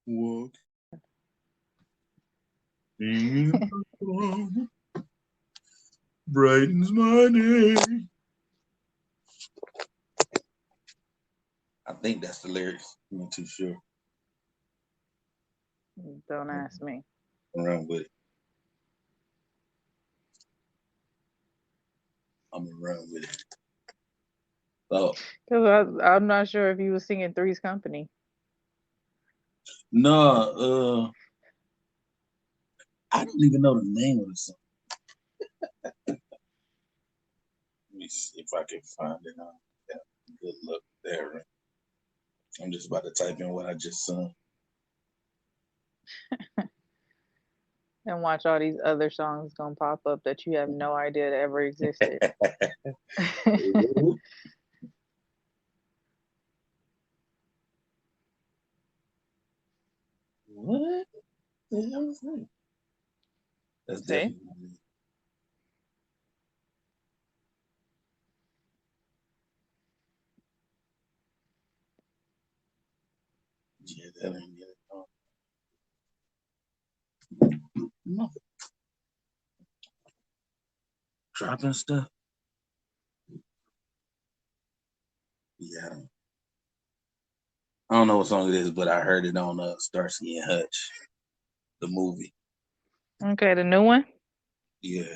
Walk brightens my day. I think that's the lyrics. I'm not too sure. Don't ask me. Around with it. I'm around with it. So Because I'm not sure if you was singing Three's Company. no, I don't even know the name of the song. Let me see if I can find it. Yeah, good luck there. I'm just about to type in what I just sung. And watch all these other songs gonna pop up that you have no idea that ever existed. What the hell is that? That's See? definitely yeah, that ain't it. No, dropping stuff. Yeah, I don't know what song it is, but I heard it on Starsky and Hutch, the movie. Okay, the new one? Yeah,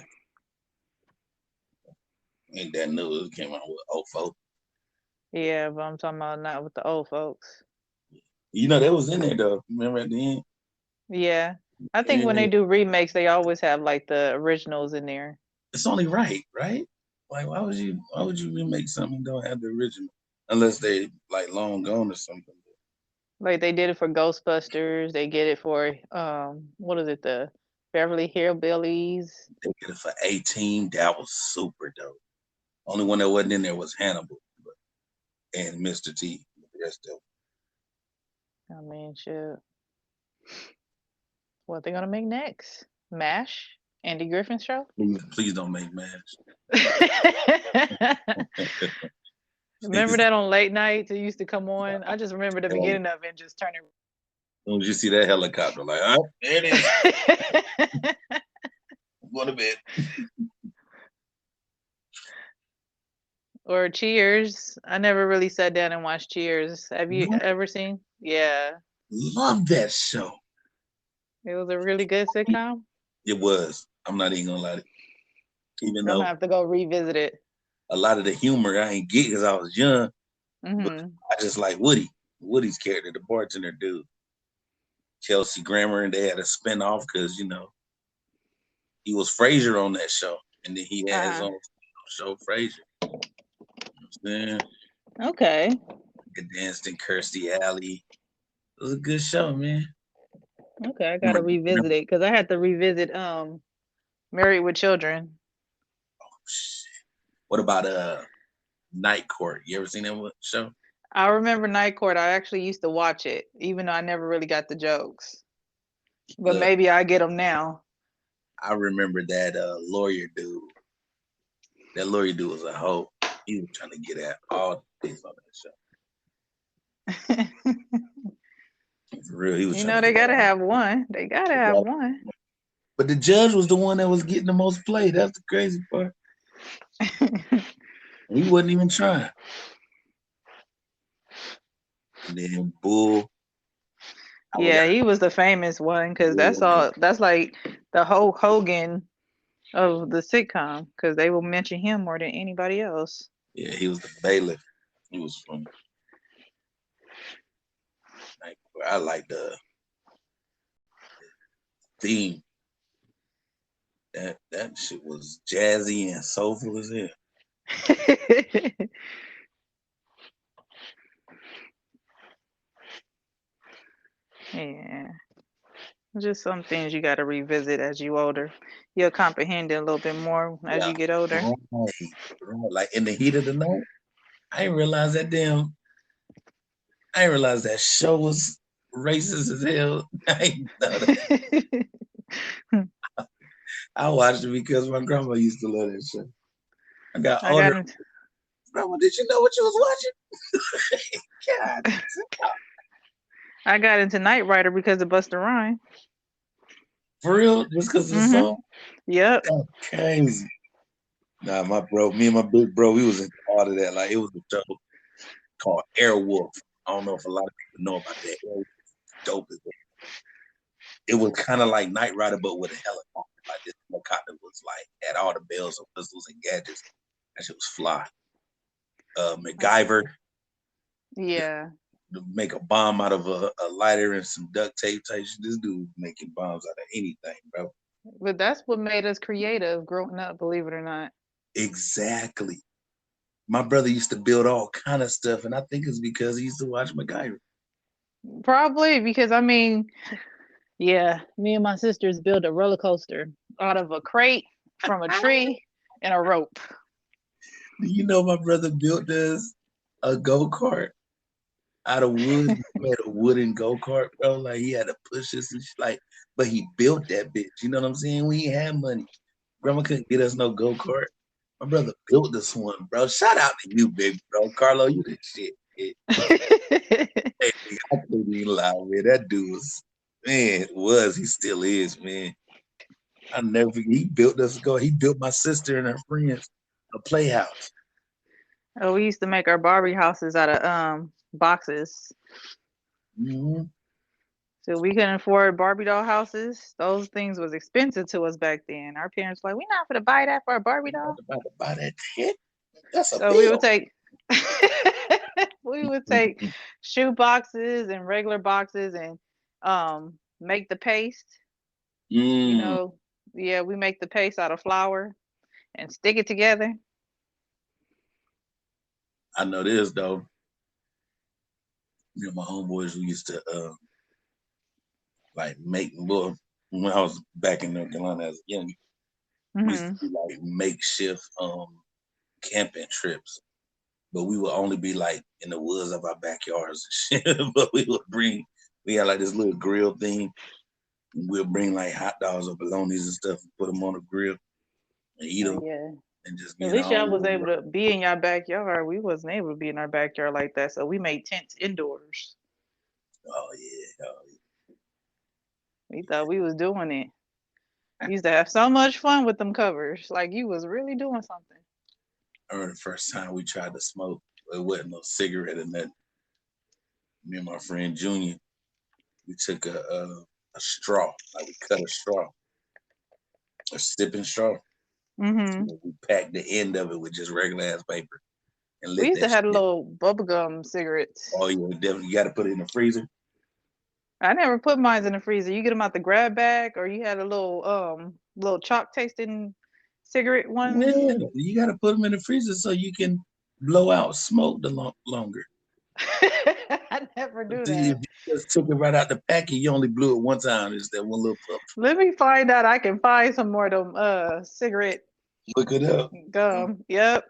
ain't that new? It came out with '04. Yeah, but I'm talking about not with the old folks. You know that was in there though. Remember at the end? Yeah. I think when they And do remakes, they always have like the originals in there. it's only right, right? Like why would you remake something and don't have the original? Unless they like long gone or something. Like they did it for Ghostbusters, they get it for what is it, the Beverly Hillbillies. They did it for 18. That was super dope. Only one that wasn't in there was Hannibal and Mr. T. The rest of I mean, shit. What they gonna make next? MASH? Andy Griffin show? please don't make mash. Remember Please. that on late nights? It used to come on. I just remember the Don't beginning of it and just turning. don't you see that helicopter? Like, oh, there it is. Go to bed. Or Cheers. I never really sat down and watched Cheers. Have you What? ever seen? Yeah. Love that show. It was a really good sitcom. It was. I'm not even gonna lie. Even I'm gonna though have to go revisit it. a lot of the humor I ain't get because I was young, but Hmm. I just like Woody. Woody's character, the bartender dude. Kelsey Grammer, and they had a spinoff because he was Frasier on that show, and then he had his Uh-huh. own show, Frasier. You know what I'm saying? Okay. He danced in Kirstie Alley. It was a good show, man. Okay, I gotta Remember, revisit remember it because I had to revisit Married with Children. shit. What about Night Court? You ever seen that show? I remember Night Court. I actually used to watch it, even though I never really got the jokes. But Look, maybe I get them now. I remember that lawyer dude. That lawyer dude was a hoe. He was trying to get at all the things on that show. For real, he was You trying to know they get at gotta all. have one. They gotta have one. But the judge was the one that was getting the most play. That's the crazy part. He wasn't even trying. And then Bull, I Yeah, forgot. he was the famous one because Bull that's was all. That's like the whole Hogan of the sitcom because they will mention him more than anybody else. yeah, he was the bailiff. He was from like I like the theme. That shit was jazzy and soulful as hell. Yeah, just some things you got to revisit as you older. You'll comprehend it a little bit more as Yeah. you get older. Right. Right. Like in the heat of the night. I didn't realize that damn I didn't realize that show was racist as hell. I didn't know that. I watched it because my grandma used to love that show. I got I got older. into, Grandma, did you know what you was watching? God. I got into Knight Rider because of Busta Rhymes. For real? Just because of the Mhm. song? Yep. That's crazy. Nah, my bro, me and my big bro, we was in part of that. Like it was a show called Airwolf. I don't know if a lot of people know about that. Airwolf was dope as well. It was kind of like Knight Rider, but with a helicopter. Like this helicopter was like had all the bells and whistles and gadgets. That shit was fly. MacGyver Yeah. to make a bomb out of a lighter and some duct tape type shit. This dude was making bombs out of anything, bro. But that's what made us creative growing up, believe it or not. Exactly. My brother used to build all kind of stuff, and I think it's because he used to watch MacGyver. Probably because I mean, yeah, me and my sisters built a roller coaster out of a crate from a tree and a rope. Do you know my brother built us a go kart out of wood? He made a wooden go kart, bro. Like he had to push us and shit. Like, but he built that bitch. You know what I'm saying? We ain't had money. Grandma couldn't get us no go kart. My brother built this one, bro. Shout out to you, big bro. Carlo, you the shit. Hey, I couldn't even lie, man. That dude was, man, he still is, man. I never forget. He built us a go. He built my sister and her friends a playhouse. Oh, we used to make our Barbie houses out of boxes. Mm-hmm. So we couldn't afford Barbie doll houses. Those things was expensive to us back then. Our parents were like, "We not gonna buy that for a Barbie I'm doll." not about to buy that shit. That's a So we would bill. take we would take shoe boxes and regular boxes and make the paste. You Mm, know, yeah, we make the paste out of flour and stick it together. I know this though. My homeboys we used to like make little when I was back in North Carolina as a young, we used to Hmm. do like makeshift camping trips. But we would only be like in the woods of our backyards and shit. But we had like this little grill thing. And we'll bring like hot dogs or bolognas and stuff and put them on the grill and eat Oh them yeah. and just be At in least our y'all own was little able world. to be in your backyard. We wasn't able to be in our backyard like that, so we made tents indoors. Oh yeah, oh We thought we was doing it. We used to have so much fun with them covers. Like you was really doing something. I remember the first time we tried to smoke. It wasn't no cigarette and that. Me and my friend Junior, we took a straw, like we cut a straw, a sipping straw. Hmm. We packed the end of it with just regular ass paper and We lit used to that have shit. little bubblegum cigarettes. Oh yeah, definitely. You got to put it in the freezer. I never put mine in the freezer. You get them out the grab bag, or you had a little chalk tasting cigarette ones. Yeah, you got to put them in the freezer so you can blow out smoke the longer. I never do See, if that. you just took it right out the packet, you only blew it one time. It's that one little puff. Let me find out. I can find some more of them cigarette Look it up. gum. Yep.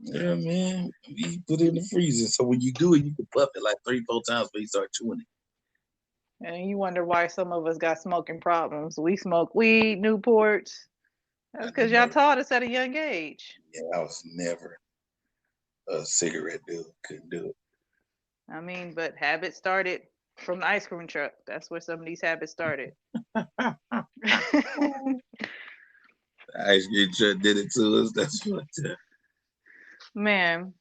Yeah, man. You put it in the freezer. So when you do it, you can puff it like 3, 4 times before you start chewing it. And you wonder why some of us got smoking problems. We smoke weed, Newports. I That's because y'all never, taught us at a young age. yeah, I was never a cigarette dude. Couldn't do I mean, but habits started from the ice cream truck. That's where some of these habits started. it. Ice cream truck did it to us. That's what. Man,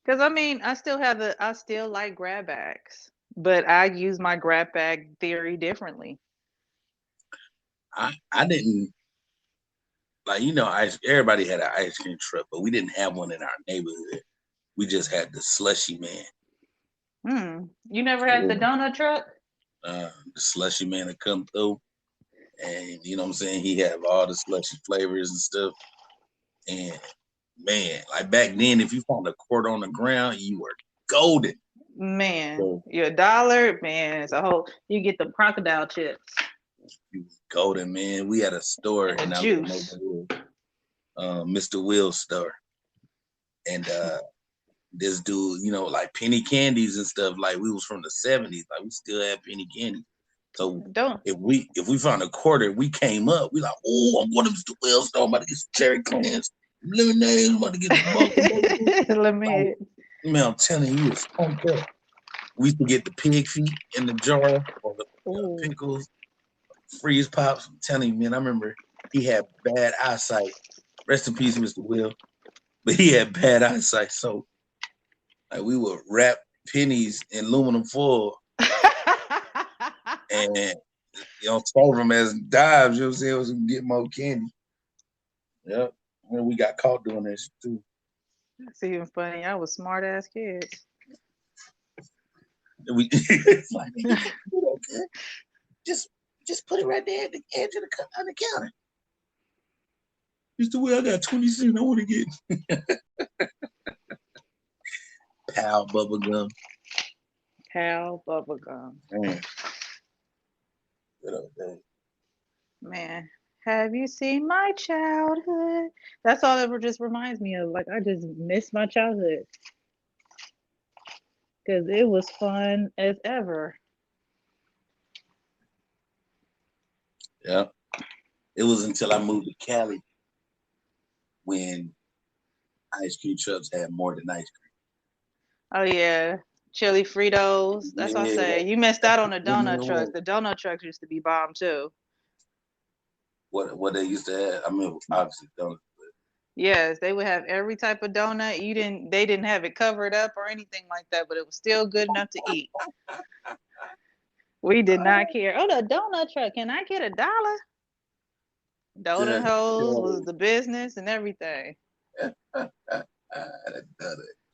because I mean, I still like grab bags, but I use my grab bag theory differently. I didn't like everybody had an ice cream truck, but we didn't have one in our neighborhood. We just had the slushy man. Hmm. You never had the donut truck? The slushy man that come through, and you know what I'm saying. He have all the slushy flavors and stuff. And man, like back then, if you found a quarter on the ground, you were golden. Man, So your dollar, man, it's a whole. You get the crocodile chips you was golden, man. We had a store and the in our little juice. neighborhood, Mr. Will's store, and this dude, like penny candies and stuff. Like we was from the '70s, like we still had penny candies. So Don't if we found a quarter, we came up. We like, oh, I'm going to Mr. Will's store. I'm about to get some cherry cones, lemonade. I'm about to get some bunker. let Like, me. man, I'm telling you, we was pumped up. We used to get the pig feet in the jar or the Ooh. pickles, freeze pops. I'm telling you, man, I remember he had bad eyesight. Rest in peace, Mr. Will. But he had bad eyesight, so like we would wrap pennies in aluminum foil and serve them as dimes. You know what I'm saying? So we can get more candy. Yep. And we got caught doing that shit too. That's even funny. I was smart ass kids. And we it's like, man, you can't do that, kid. Just just put it right there at the edge of on the counter. Mr. Will, I got 20 cents. I want to get pal bubble gum. Hal bubblegum. Man, good old day. Man, have you seen my childhood? That's all it just reminds me of. Like I just miss my childhood because it was fun as ever. Yeah. It was until I moved to Cali when ice cream trucks had more than ice Oh yeah, chili Fritos. cream. That's what I Yeah, say. You missed out on the when donut it trucks. was The donut trucks used to be bomb too. what they used to have. I mean, obviously don't. Yes, they would have every type of donut. They didn't have it covered up or anything like that, but it was still good enough to eat. We did not care. Oh, the donut truck. Can I get $1? Donut Just holes was tell the business and everything.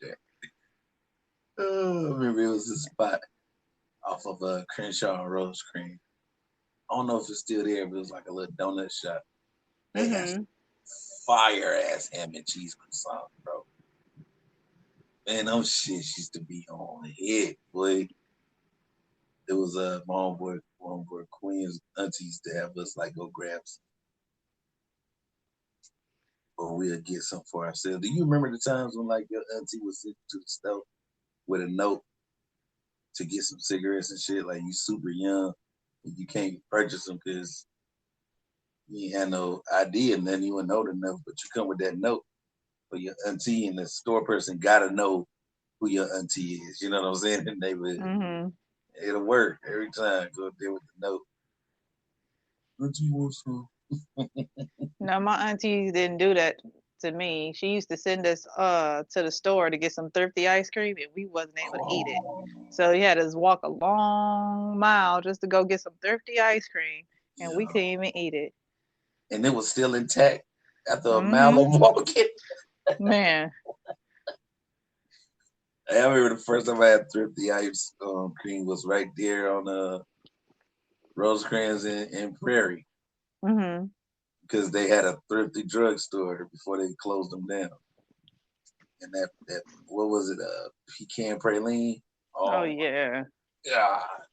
Jack. Oh, I remember it was a spot off of Crenshaw and Rose Cream. I don't know if it's still there, but it was like a little donut shop. They had some Mhm. fire ass ham and cheese croissants, bro. Man, those shits used to be on hit, boy. It was my homeboy Queen's aunties to have us like go grab some, or we'll get some for ourselves. Do you remember the times when like your auntie was sitting to the stove with a note to get some cigarettes and shit? Like you super young and you can't purchase them because you ain't had no idea and then you weren't old enough, but you come with that note for your auntie and the store person gotta know who your auntie is. You know what I'm saying? And they would Mhm. it'll work every time. Go there with the note. Auntie wants some. No, my auntie didn't do that to me. She used to send us to the store to get some thrifty ice cream and we wasn't able to eat it. Oh, So he had us walk a long mile just to go get some thrifty ice cream and we yeah. couldn't even eat it. And it was still intact after a mile Mhm. of walking. Man. I remember the first time I had thrifty ice cream was right there on Rosecrans and Prairie Mhm. because they had a thrifty drugstore before they closed them down. And that what was it? Pecan praline. Oh Oh my yeah. god,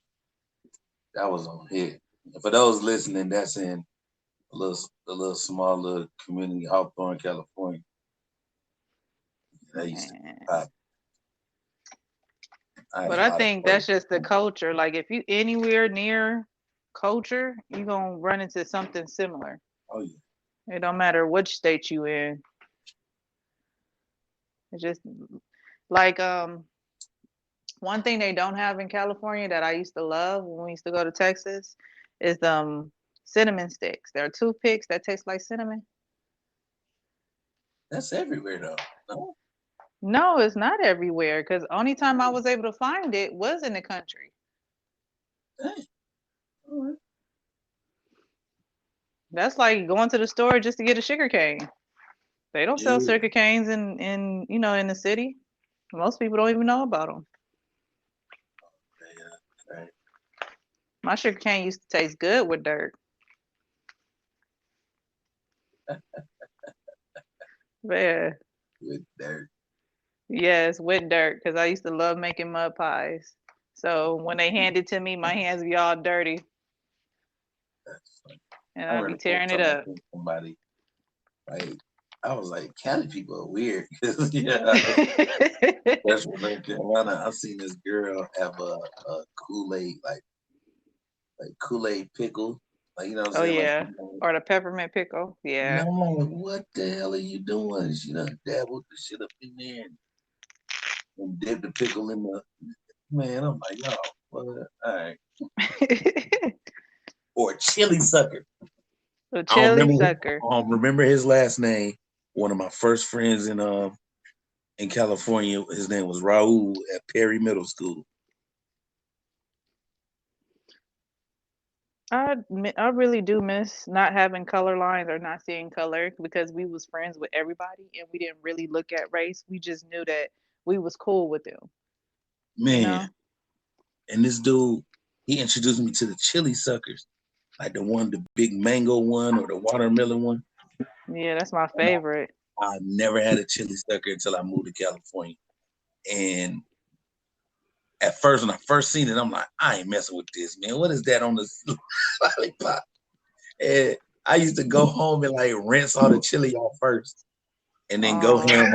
that was on hit. And for those listening, that's in a little small little community, Hawthorne, California. That used to be Man. pop. I had But a I lot of think clothes. that's just the culture. Like if you anywhere near culture, you gonna run into something similar. Oh yeah, It don't matter which state you in. It's just like one thing they don't have in California that I used to love when we used to go to Texas is cinnamon sticks. There are toothpicks that taste like cinnamon. that's everywhere though. No, No, it's not everywhere because only time I was able to find it was in the country. dang. All right. That's like going to the store just to get a sugar cane. They don't sell Yeah, sugar canes in the city. Most people don't even know about them. yeah, right. My sugar cane used to taste good with dirt. Yeah. With dirt. Yes, with dirt, because I used to love making mud pies. So when they hand it to me, my hands be all dirty That's funny. and I I'd be remember the first tearing it time I up. seen somebody like I was like, Cali people are weird because yeah, especially North Carolina. I seen this girl have a Kool Aid like Kool Aid pickle, like you know what I'm Oh saying, like. yeah. Or the peppermint pickle. And Yeah. I'm like, what the hell are you doing? She done dabbled the shit up in there and dipped the pickle in Man, I'm like, yo, what? All right. Or chili sucker. A I don't chili remember. sucker. I don't remember his last name. One of my first friends in California, his name was Raul at Perry Middle School. I really do miss not having color lines or not seeing color because we was friends with everybody and we didn't really look at race. We just knew that we was cool with them, you Man, know? and this dude, he introduced me to the chili suckers, like the big mango one or the watermelon one. Yeah, that's my And favorite. I never had a chili sucker until I moved to California. And at first, when I first seen it, I'm like, I ain't messing with this, man. What is that on the lollipop? And I used to go home and like rinse all the chili off first, and then go Oh. ham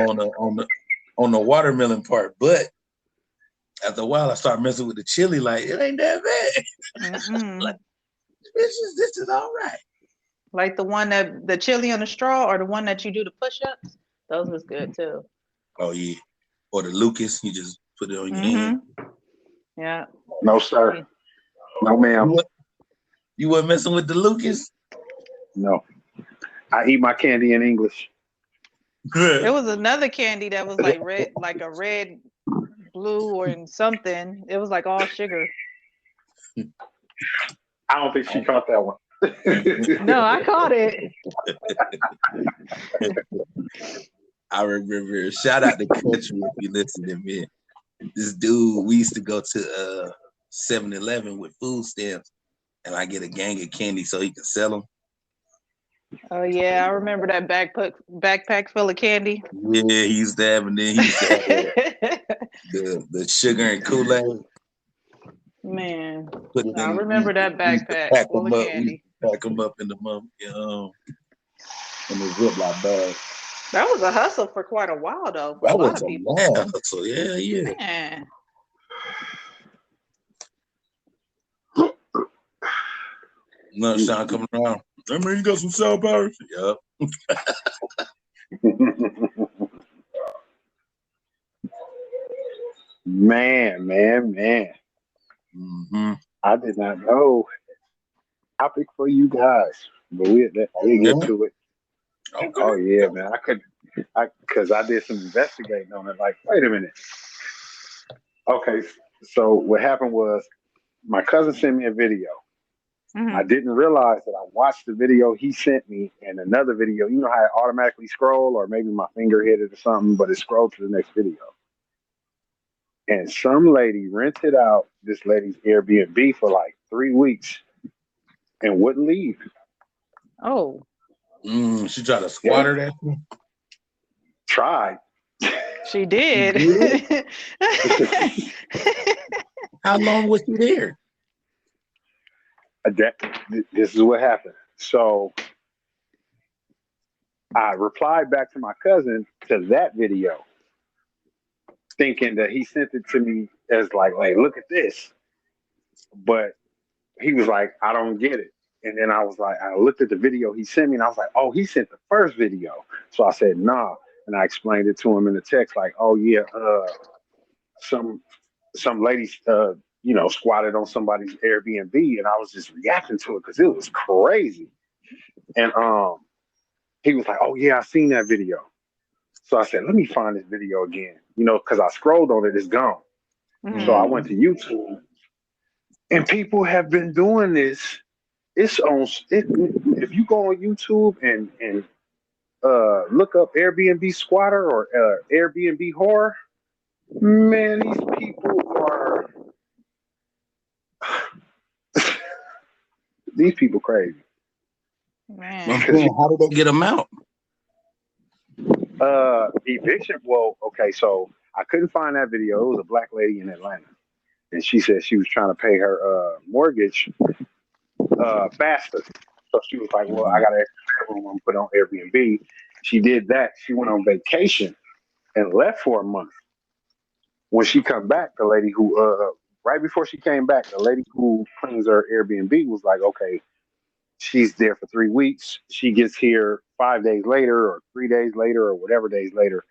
on the watermelon part. But after a while, I started messing with the chili. Like it ain't that bad. Like Mm-mm. this is all right. Like the chili on the straw or the one that you do the push-ups. Those was good too. Oh yeah. Or the Lucas, you just put it on your hand. Mm-hmm. Yeah. No, sir. Yeah. No, ma'am. You what? You weren't messing with the Lucas? No. I eat my candy in English. It was another candy that was like red, like a red, blue, or in something. It was like all sugar. I don't think she caught that one. No, I caught it. I remember. Shout out to Country if you listening, man. This dude, we used to go to 7-Eleven with food stamps, and I get a gang of candy so he could sell them. Oh yeah, I remember that backpack full of candy. Yeah, he used to have, and then he used to have the sugar and Kool-Aid. Man, Put it I in. remember that We used to backpack pack full them of up. We used candy. to pack them up in the in the Ziploc bag. That was a hustle for quite a while though, for a That lot was of a people. man. So yeah, yeah. Man. Lunchtime coming around. I mean, you got some sour powers? Yep. Man. Mm-hmm. I did not know topic for you guys, but we'll get Yeah. to it. Okay. Oh yeah, man. Because I did some investigating on it. Like, wait a minute. Okay, so what happened was my cousin sent me a video. I Hmm. didn't realize that I watched the video he sent me and another video. You know how it automatically scroll, or maybe my finger hit it or something, but it scrolled to the next video. And some lady rented out this lady's Airbnb for like 3 weeks and wouldn't leave. Oh, She tried to Yeah, squatter that. tried. she She did. did. How long was she there? That, this is what happened. So I replied back to my cousin to that video, thinking that he sent it to me as like, look at this. But he was like, I don't get it. And then I was like, I looked at the video he sent me and I was like, oh, he sent the first video. So I said, nah. And I explained it to him in the text, like, oh yeah, some some ladies squatted on somebody's Airbnb, and I was just reacting to it because it was crazy. And he was like, oh yeah, I seen that video. So I said, let me find this video again, because I scrolled on it, it's gone. So I Hmm. went to Mm-hmm. YouTube, and people have been doing this. It's on. If you go on YouTube and look up Airbnb squatter or Airbnb horror, man, these people are these people crazy. I'm Man. Because saying, how did they get them out? eviction. Well, okay, so I couldn't find that video. It was a black lady in Atlanta, and she said she was trying to pay her mortgage faster. So she was like, "Well, I Mm-hmm. got an extra room I'm put on Airbnb." She did that. She went on vacation and left for a month. When she come back, the lady who right before she came back, the lady who cleans her Airbnb was like, "Okay, she's there for 3 weeks. She gets here 5 days later, or 3 days later, or whatever days later.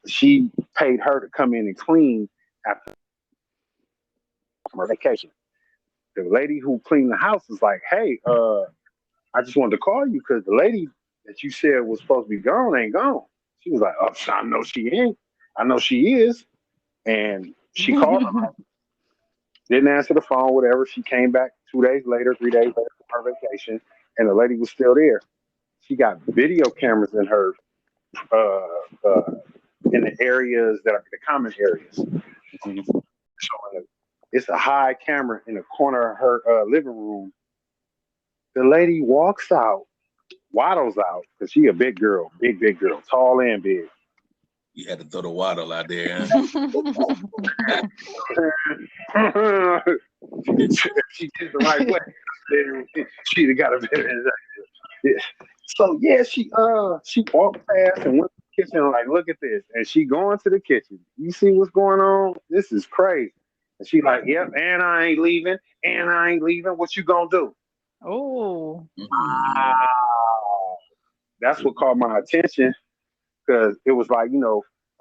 She paid her to come in and clean after. from her vacation. The lady who cleaned the house was like, "Hey, I just wanted to call you because the lady that you said was supposed to be gone ain't gone." She was like, "Oh, I know she ain't. I know she is." And she called her, didn't answer the phone, whatever. She came back 2 days later, 3 days later from her vacation, and the lady was still there. She got video cameras in her uh, uh, in the areas that are the common areas. So it's a high camera in the corner of her living room. The lady walks out, waddles out, because she a big girl, big girl, tall and big. You had to throw the waddle out there, She did the right way. She'd have got a better. Yeah. So yeah, she walked past and went to the kitchen and like, look at this. And she going to the kitchen. You see what's going on? This is crazy. And she like, yep, and I ain't leaving, and I ain't leaving. What you gonna do? Oh. huh? Ah, that's what caught my attention because it was like,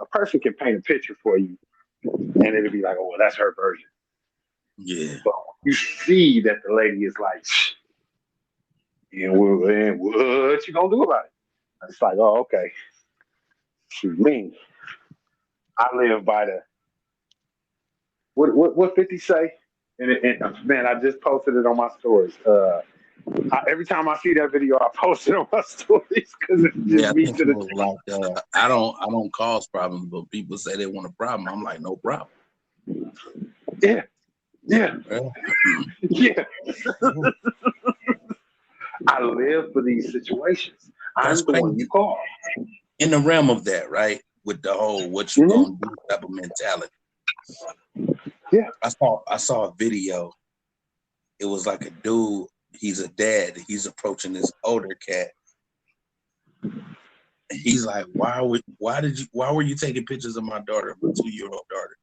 a person can paint a picture for you and it'll be like, oh, well, that's her version. Yeah. But you see that the lady is like, and what you gonna do about it? It's like, oh, okay. Shoot me. I live by the what 50 say? And man, I just posted it on my stories. Every time I see that video, I post it on my stories because it's Yeah, just I me think to it the was like I don't cause problems, but people say they want a problem. I'm like, no problem. yeah, yeah, Yeah. yeah. I live for these situations. That's I'm the one you crazy. call. In the realm of that, right? With the whole what you Hmm. gonna do type of mentality. Yeah, I saw a video. It was like a dude, he's a dad, he's approaching this older cat. He's like, why were you taking pictures of my daughter, my 2-year-old daughter?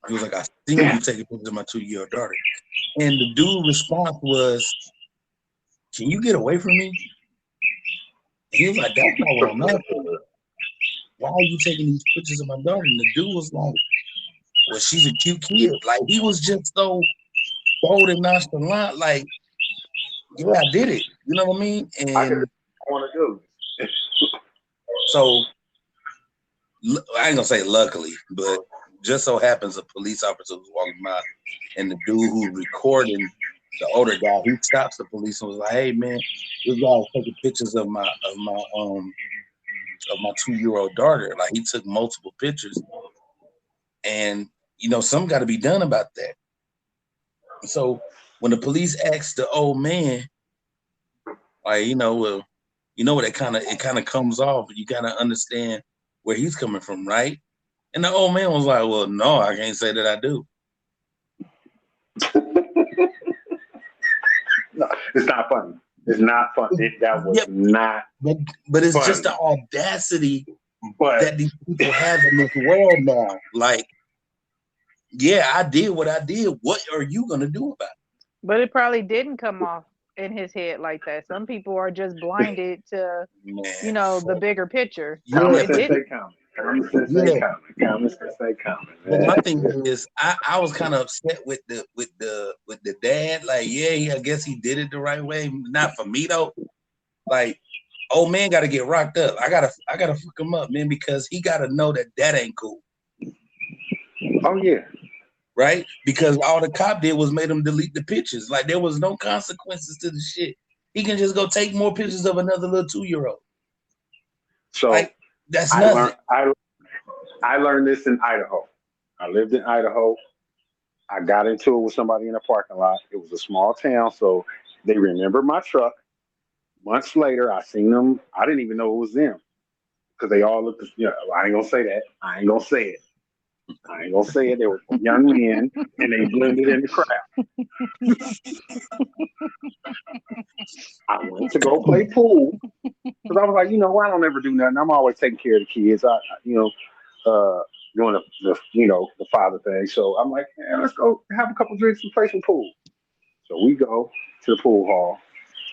He was like, I seen yeah. you taking pictures of my 2-year-old daughter. And the dude response was, can you get away from me? And he was like, that's not what I'm asking. Why are you taking these pictures of my daughter? And the dude was like, well, she's a cute kid. Like he was just so bold and nonchalant. Like, yeah, I did it. You know what I mean? I did And I want to do. so I ain't gonna say luckily, but just so happens a police officer was walking by, and the dude who's recording the older guy, he stops the police and was like, "Hey man, this guy was taking pictures of my 2-year-old daughter. Like he took multiple pictures, and something got to be done about that." So when the police asked the old man, like, well, what it kind of comes off. You gotta understand where he's coming from, right? And the old man was like, "Well, no, I can't say that I do." No, it's not funny. It's not fun. That was Yep, not but it's just funny. the audacity But that these people have in this world now. Like, yeah, I did what I did. What are you gonna do about But it probably didn't come off in his head like that. Some people are just blinded to, it, man? the bigger picture. common Yeah, It but sense didn't. they common. Common sense they yeah, common. Common sense they common, but my man. thing is, I was kind of upset with the dad. Like, yeah, I guess he did it the right way. Not for me though. Like, old man got to get rocked up. I gotta fuck him up, man, because he got to know that ain't cool, Oh yeah. right? Because all the cop did was made him delete the pictures. Like, there was no consequences to the shit. He can just go take more pictures of another little 2-year-old. So Like, that's I nothing. learned I learned this in Idaho. I lived in Idaho. I got into it with somebody in a parking lot. It was a small town, so they remembered my truck. Months later, I seen them. I didn't even know it was them because they all looked. I ain't gonna say that. I ain't gonna say it. I ain't gonna say it. They were young men, and they blended in the crowd. I went to go play pool because I was like, I don't ever do nothing. I'm always taking care of the kids. Doing the father thing. So I'm like, let's go have a couple drinks and play some pool. So we go to the pool hall.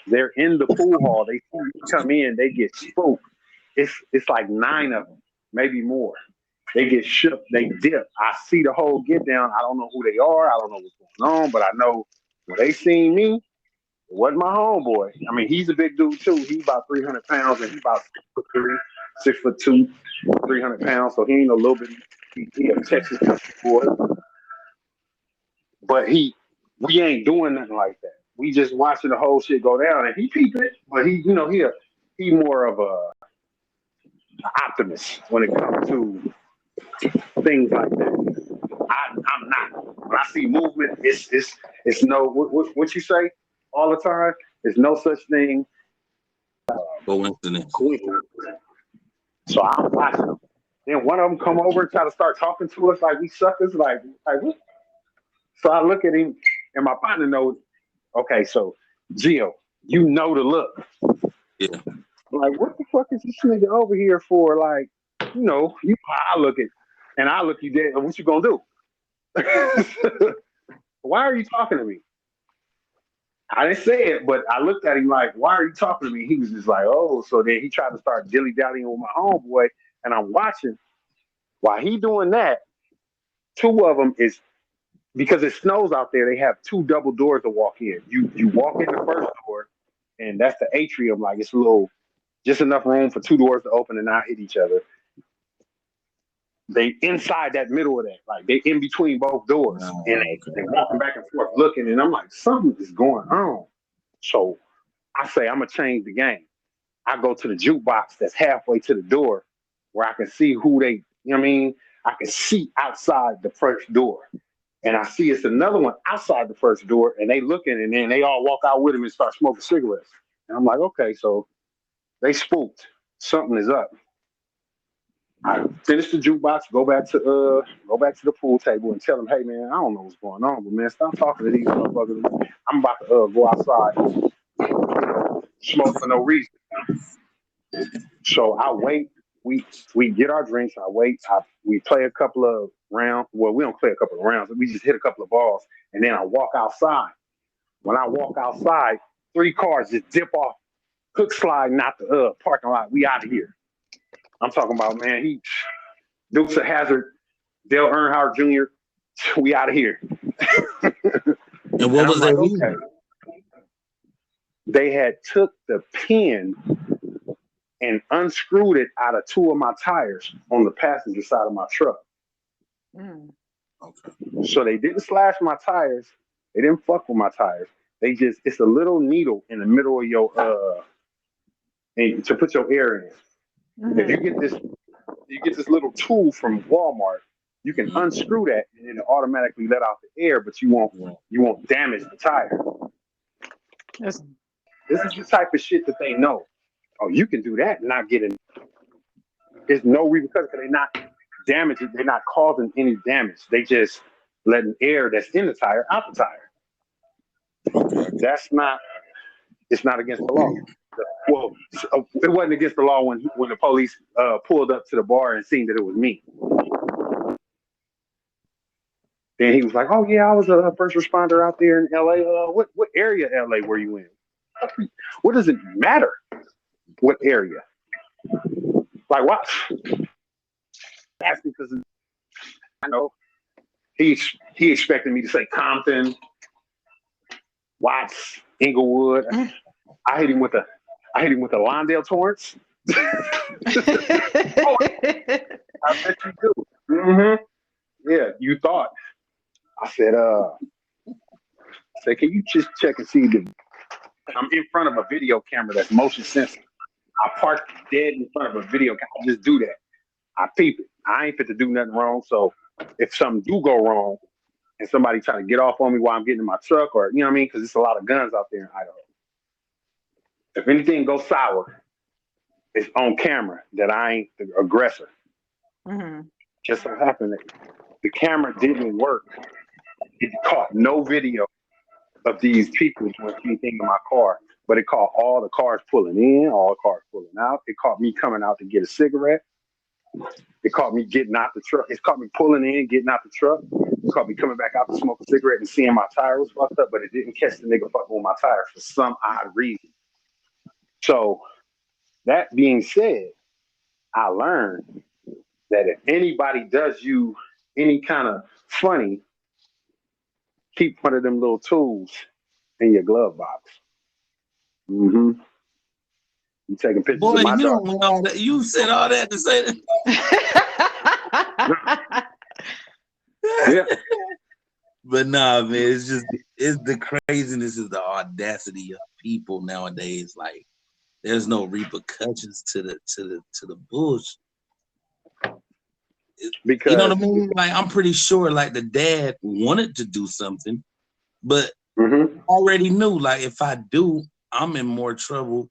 They're in the pool hall. They see me come in. They get spooked. It's like 9 of them, maybe more. They get shook, they dip. I see the whole get down. I don't know who they are. I don't know what's going on, but I know when they seen me, it wasn't my homeboy. I mean, he's a big dude too. He's about 300 pounds and he's about 6'3", 6'2", 300 pounds. So he ain't a little bit. He a Texas country boy, but we ain't doing nothing like that. We just watching the whole shit go down, and he peeped it, but he more of a optimist when it comes to things like that. I'm not. When I see movement, it's no what you say all the time. There's no such thing Coincidence. coincidence. So I'm watching them. Then one of them come over and try to start talking to us like we suckers, like what? So I look at him, and my partner knows. Okay, so Gio, you know the look. Yeah. Like, what the fuck is this nigga over here for? Like, I look at, and I look you dead. What you gonna do? Why are you talking to me? I didn't say it, but I looked at him like, why are you talking to me? He was just like, oh. So then he tried to start dilly dallying with my homeboy, and I'm watching. While he doing that, two of them is because it snows out there. They have two double doors to walk in. You walk in the first door, and that's the atrium. Like it's a little, just enough room for two doors to open and not hit each other. They inside that middle of that, like they in between both doors, and they Okay. walking back and forth looking, and I'm like, something is going on. So I say I'm gonna change the game. I go to the jukebox that's halfway to the door, where I can see who they. You know what I mean? I can see outside the first door, and I see it's another one outside the first door, and they looking, and then they all walk out with him and start smoking cigarettes. And I'm like, okay, so they spooked. Something is up. I finish the jukebox, go back to the pool table and tell them, hey man, I don't know what's going on, but man, stop talking to these motherfuckers. I'm about to go outside and smoke for no reason. So I wait. We get our drinks. I wait. We play a couple of rounds. Well, we don't play a couple of rounds. We just hit a couple of balls, and then I walk outside. When I walk outside, three cars just dip off, hook sliding out the parking lot. We out of here. I'm talking about man. He Dukes of Hazard, Dale Earnhardt Jr. We out of here. And And what I'm was their like, okay. reason? They had took the pin and unscrewed it out of two of my tires on the passenger side of my truck. Mm. Okay. So they didn't slash my tires. They didn't fuck with my tires. It's a little needle in the middle of your and to put your air in. If Hmm. you get this little tool from Walmart, you can unscrew that and it'll automatically let out the air, but you won't damage the tire. That's, This is the type of shit that they know. Oh, you can do that and not get in. There's no repercussion because they're not damaging. They're not causing any damage. They just letting air that's in the tire out the tire. Okay. That's not. It's not against the law. Well, it wasn't against the law when the police pulled up to the bar and seen that it was me. Then he was like, "Oh yeah, I was a first responder out there in L.A. What area L.A. were you in? What does it matter? What area? Like what?" Asking because I know he expected me to say Compton, Watts, Inglewood. I hit him with a Londale Torrance. Oh, I bet you do. Yeah, you thought. I said, can you just check and see the I'm in front of a video camera that's motion sensor. I parked dead in front of a video camera. I just do that. I peep it. I ain't fit to do nothing wrong. So if something do go wrong and somebody trying to get off on me while I'm getting in my truck or, you know what I mean? Because there's a lot of guns out there in Idaho. If anything goes sour, it's on camera that I ain't the aggressor. hmm. Just so happened that the camera didn't work. It caught no video of these people doing anything in my car, but it caught all the cars pulling in, all the cars pulling out. It caught me coming out to get a cigarette. It caught me getting out the truck. It caught me pulling in, getting out the truck. It caught me coming back out to smoke a cigarette and seeing my tire was fucked up, but it didn't catch the nigga fucking with my tires for some odd reason. So that being said, I learned that if anybody does you any kind of funny, keep one of them little tools in your glove box. Mm-hmm. You taking pictures Boy, of my you daughter? don't want all that. You said all that to say Yeah, that. But nah, man, it's the craziness is the audacity of people nowadays. Like, there's no repercussions to the bullshit. You know what because I mean? Like, I'm pretty sure like the dad wanted to do something, but mm-hmm. already knew like if I do, I'm in more trouble.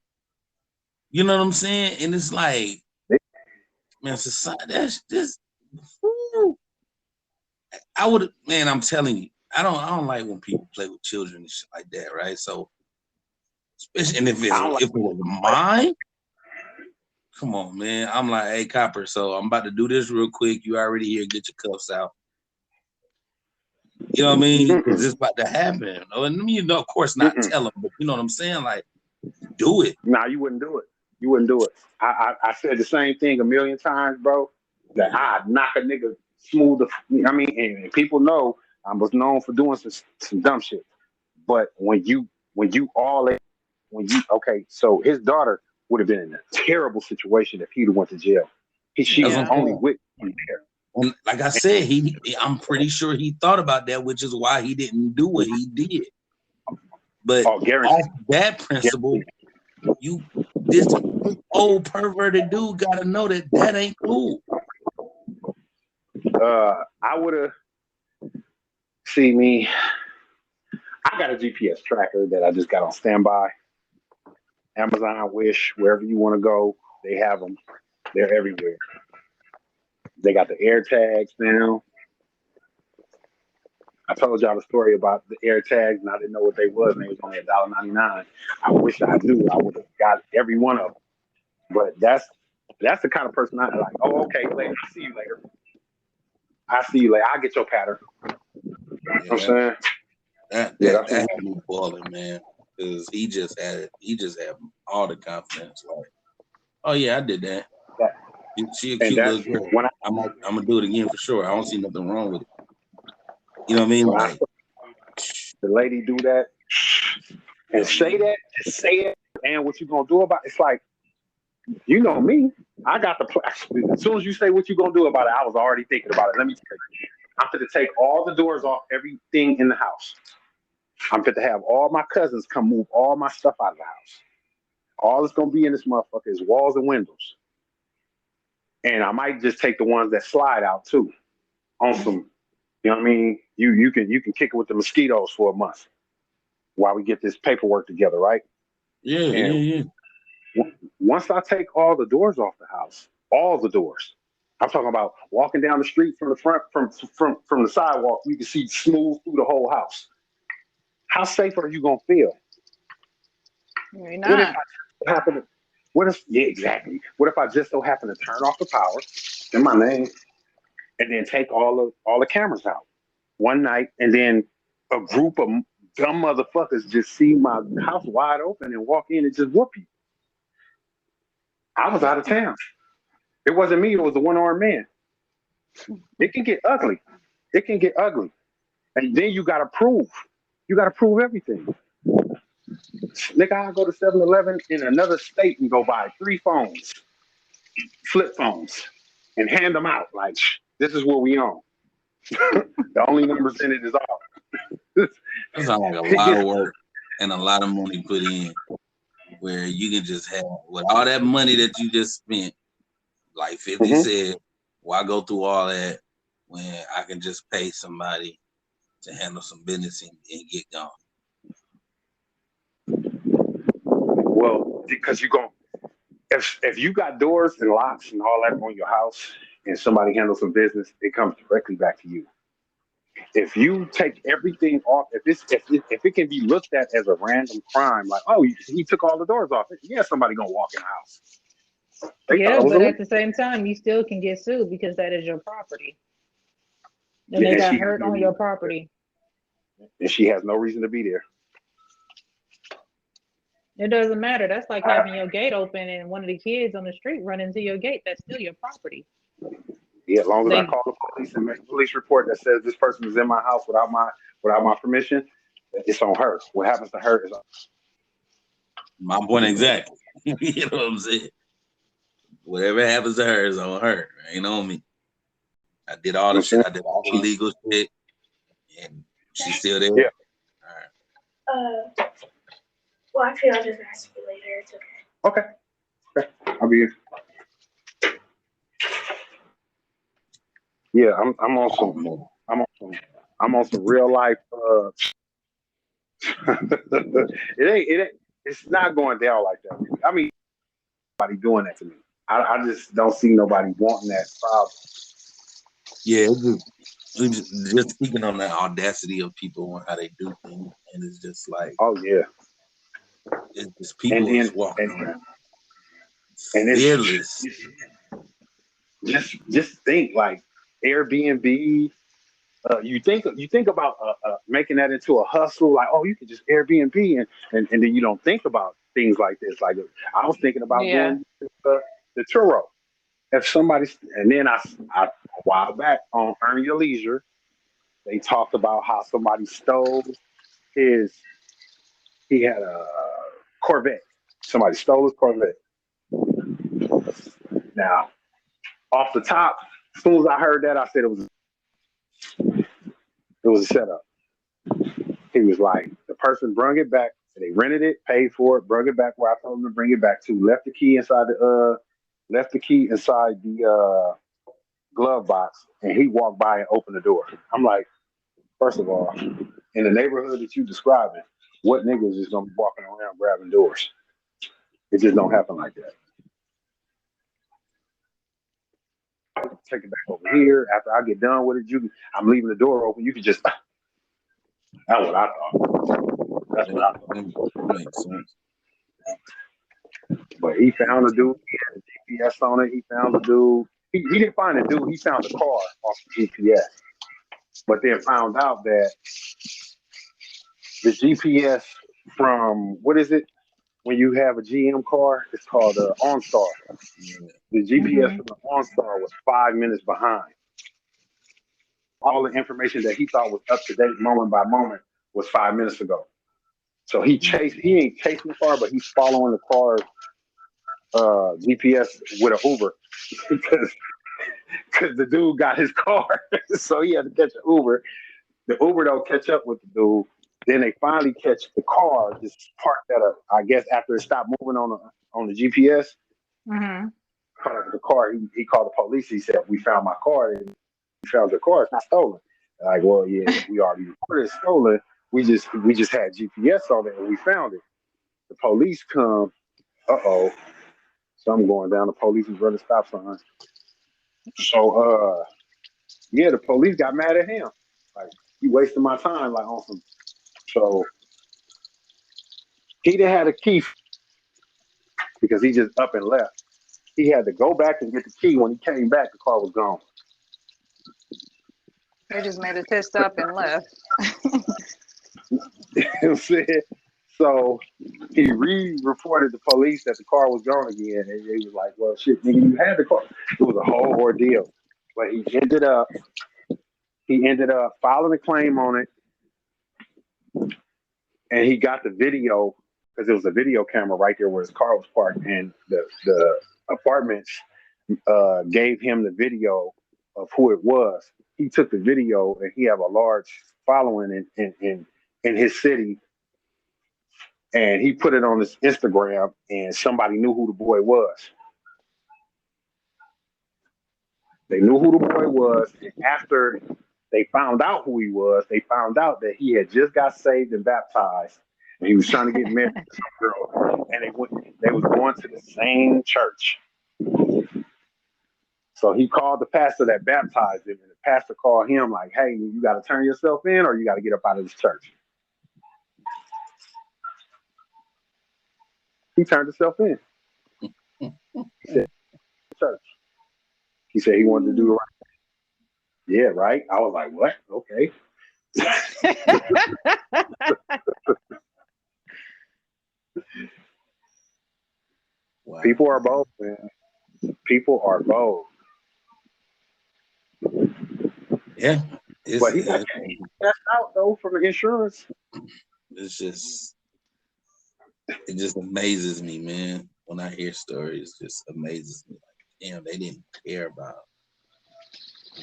You know what I'm saying? And it's like, man, society that's just whew. I would, man, I'm telling you, I don't like when people play with children and shit like that, right? So especially, and I don't like if it was mine, come on, man. I'm like, hey, Copper, so I'm about to do this real quick. You already here, get your cuffs out. You know what I mean? Because mm-mm, it's about to happen. And you know, of course, not mm-mm. tell them, but you know what I'm saying? Like, do it. Nah, you wouldn't do it. You wouldn't do it. I said the same thing a million times, bro. That I knock a nigga smooth. I mean, and people know I was known for doing some dumb shit. But when you all in, when you okay, so his daughter would have been in a terrible situation if he'd have went to jail. She That's was what I'm Yeah. only saying. with him there. And like I said, I'm pretty sure he thought about that, which is why he didn't do what he did. But Oh, guaranteed, off that principle, guaranteed. you this old perverted dude got to know that ain't cool. I would have see me. I got a GPS tracker that I just got on standby. Amazon, Wish, wherever you want to go, they have them. They're everywhere. They got the air tags now. I told y'all the story about the air tags, and I didn't know what they was, and they was only $1.99. I wish I knew. I would have got every one of them. But that's the kind of person I like. Oh, okay, later. I see you later. I see you later. I'll get your pattern. You know Yeah, what I'm saying? that Yeah, that that's that what. had me boiling, man, because he just had all the confidence. Like, oh yeah, I did that. That, She a and cute that's little girl. when I I'm gonna do it again for sure. I don't see nothing wrong with it. You know what I mean? when I Like, saw the lady do that and say that, just say it, and what you gonna do about it? It's like you know me. I got the plan. As soon as you say what you gonna do about it, I was already thinking about it. Let me tell you, I'm going to take all the doors off everything in the house. I'm going to have all my cousins come move all my stuff out of the house. All that's gonna be in this motherfucker is walls and windows. And I might just take the ones that slide out too. On some, you know what I mean? You can kick it with the mosquitoes for a month while we get this paperwork together, right? yeah, And yeah, yeah. once I take all the doors off the house, all the doors. I'm talking about walking down the street from the front, from the sidewalk, you can see smooth through the whole house. How safe are you gonna feel? You're What if not. I happen to? What if? Yeah, exactly. What if I just so happen to turn off the power in my name and then take all the cameras out one night, and then a group of dumb motherfuckers just see my house wide open and walk in and just whoop you? I was out of town. It wasn't me. It was the one armed man. It can get ugly. It can get ugly, and then you got to prove. You got to prove everything. Nigga, I go to 7-Eleven in another state and go buy 3 phones, flip phones, and hand them out. Like, this is what we own. The only numbers in it is off. That sounds like a It lot gets of work and a lot of money put in, where you can just have with all that money that you just spent. Like 50 mhm. said, why go through all that when I can just pay somebody to handle some business and get gone? Well, because you go if you got doors and locks and all that on your house, and somebody handles some business, it comes directly back to you. If you take everything off, if it can be looked at as a random crime, like oh he took all the doors off, yeah, somebody gonna walk in the house. They thought Yeah, it was but at illegal, the same time, you still can get sued because that is your property. And yeah, they got hurt on your property. and she has no reason to be there. It doesn't matter. That's like having your gate open and one of the kids on the street run into your gate. That's still your property. Yeah, as long as I They call the police and make a police report that says this person is in my house without my permission, it's on her. What happens to her is My point exactly. You know what I'm saying? Whatever happens to her is on her. Ain't on me. I did all you know the what I'm shit. saying? I did all the legal shit, and she's still there. Yeah. All right. Well, actually, I'll just ask you later. It's okay. Okay. Okay. I'll be. Yeah, I'm on Oh, some. man. I'm on some. I'm on some real life. It ain't. It's not going down like that. I mean, nobody doing that to me. I just don't see nobody wanting that problem. Yeah, just speaking on the audacity of people and how they do things, and it's just like Oh yeah, it's just and people is then walking around and fearless. it's just think like Airbnb. You think about making that into a hustle, like oh, you can just Airbnb, and then you don't think about things like this. Like I was thinking about yeah. going to the Turo. If somebody, and then a while back on Earn Your Leisure, they talked about how somebody stole his. He had a Corvette. Somebody stole his Corvette. Now, off the top, as soon as I heard that, I said it was a setup. He was like, the person brung it back. They rented it, paid for it, brung it back where I told them to bring it back to. Left the key inside the glove box, and he walked by and opened the door. I'm like, first of all, in the neighborhood that you describing, what niggas is gonna be walking around grabbing doors? It just don't happen like that. Take it back over here. After I get done with it, I'm leaving the door open. You can just. That's what I thought. That's what I thought. That makes sense. But he found the dude. He had a GPS on it. He found the dude. He didn't find the dude. He found the car off the GPS. But then found out that the GPS from what is it when you have a GM car? It's called OnStar. Yeah. The GPS Mhm. from the OnStar was 5 minutes behind. All the information that he thought was up to date, moment by moment, was 5 minutes ago. So he ain't chasing the car, but he's following the car's GPS with an Uber because the dude got his car, so he had to catch an Uber. The Uber don't catch up with the dude. Then they finally catch the car just parked at I guess after it stopped moving on the GPS. Mhm. Caught up with the car. He called the police. He said, "We found my car. And we found your car. It's not stolen." Like, well, yeah, we already reported it stolen. We just had GPS on it and we found it. The police come. Uh-oh, something going down. The police is running stop signs. So yeah, the police got mad at him. Like, you wasting my time, like on some. So he didn't have a key because he just up and left. He had to go back and get the key. When he came back, the car was gone. They just made a pit stop and left. You know what I'm saying? So he re-reported the police that the car was gone again, and he was like, "Well, shit, nigga, you had the car." It was a whole ordeal, but he ended up filing a claim on it, and he got the video because there was a video camera right there where his car was parked, and the apartments gave him the video of who it was. He took the video, and he have a large following in his city, and he put it on his Instagram, and somebody knew who the boy was. They knew who the boy was, and after they found out who he was, they found out that he had just got saved and baptized, and he was trying to get married to some girl, and they was going to the same church. So he called the pastor that baptized him, and the pastor called him like, "Hey, you got to turn yourself in, or you got to get up out of this church." He turned himself in. He said, "Church." He said he wanted to do the right. Yeah, right. I was like, "What? Okay." Wow. People are bold, man. People are bold. Yeah, But he cashed out though from the insurance. it's just it just amazes me, man. When I hear stories, it just amazes me. Like, damn, they didn't care about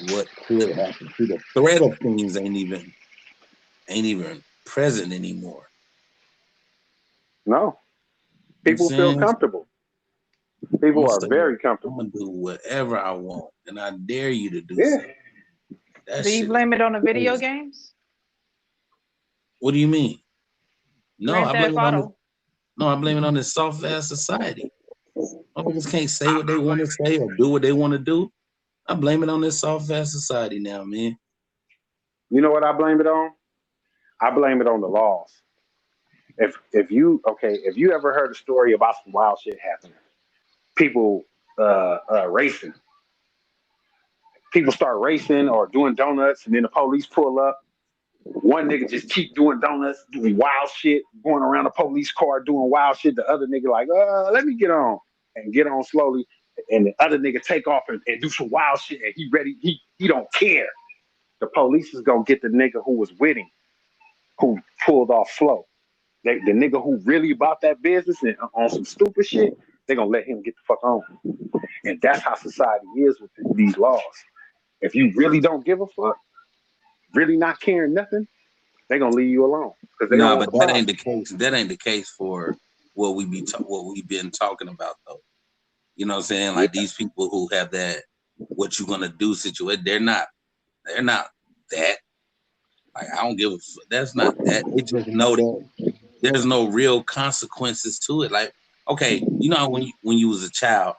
what could happen. See, the threat of things ain't even present anymore. No, You know what I'm people feel saying? comfortable. I'm People gonna are say, very I'm comfortable. gonna do whatever I want, and I dare you to do Yeah. something. That Do you shit is blame it on the video crazy. games? What do you mean? No, Grand I blame Theft it on this. Auto. No, I blame it on this soft ass society. Motherfuckers can't say what they want to say or do what they want to do. I blame it on this soft ass society now, man. You know what I blame it on? I blame it on the laws. If you ever heard a story about some wild shit happening, people racing, people start racing or doing donuts, and then the police pull up. One nigga just keep doing donuts, doing wild shit, going around the police car doing wild shit. The other nigga like, let me get on and get on slowly. And the other nigga take off and do some wild shit, and he ready. He don't care. The police is gonna get the nigga who was with him, who pulled off slow. The nigga who really about that business and on some stupid shit, they gonna let him get the fuck on. And that's how society is with these laws. If you really don't give a fuck, really not caring nothing, they gonna leave you alone because they don't Nah, want but the that ain't problem. the case. That ain't the case for what we've been talking about though. You know what I'm saying? Yeah, Like these people who have that what you gonna do situation, they're not that. Like I don't give a that's not that. They just know that there's no real consequences to it. Like, okay, you know when you was a child,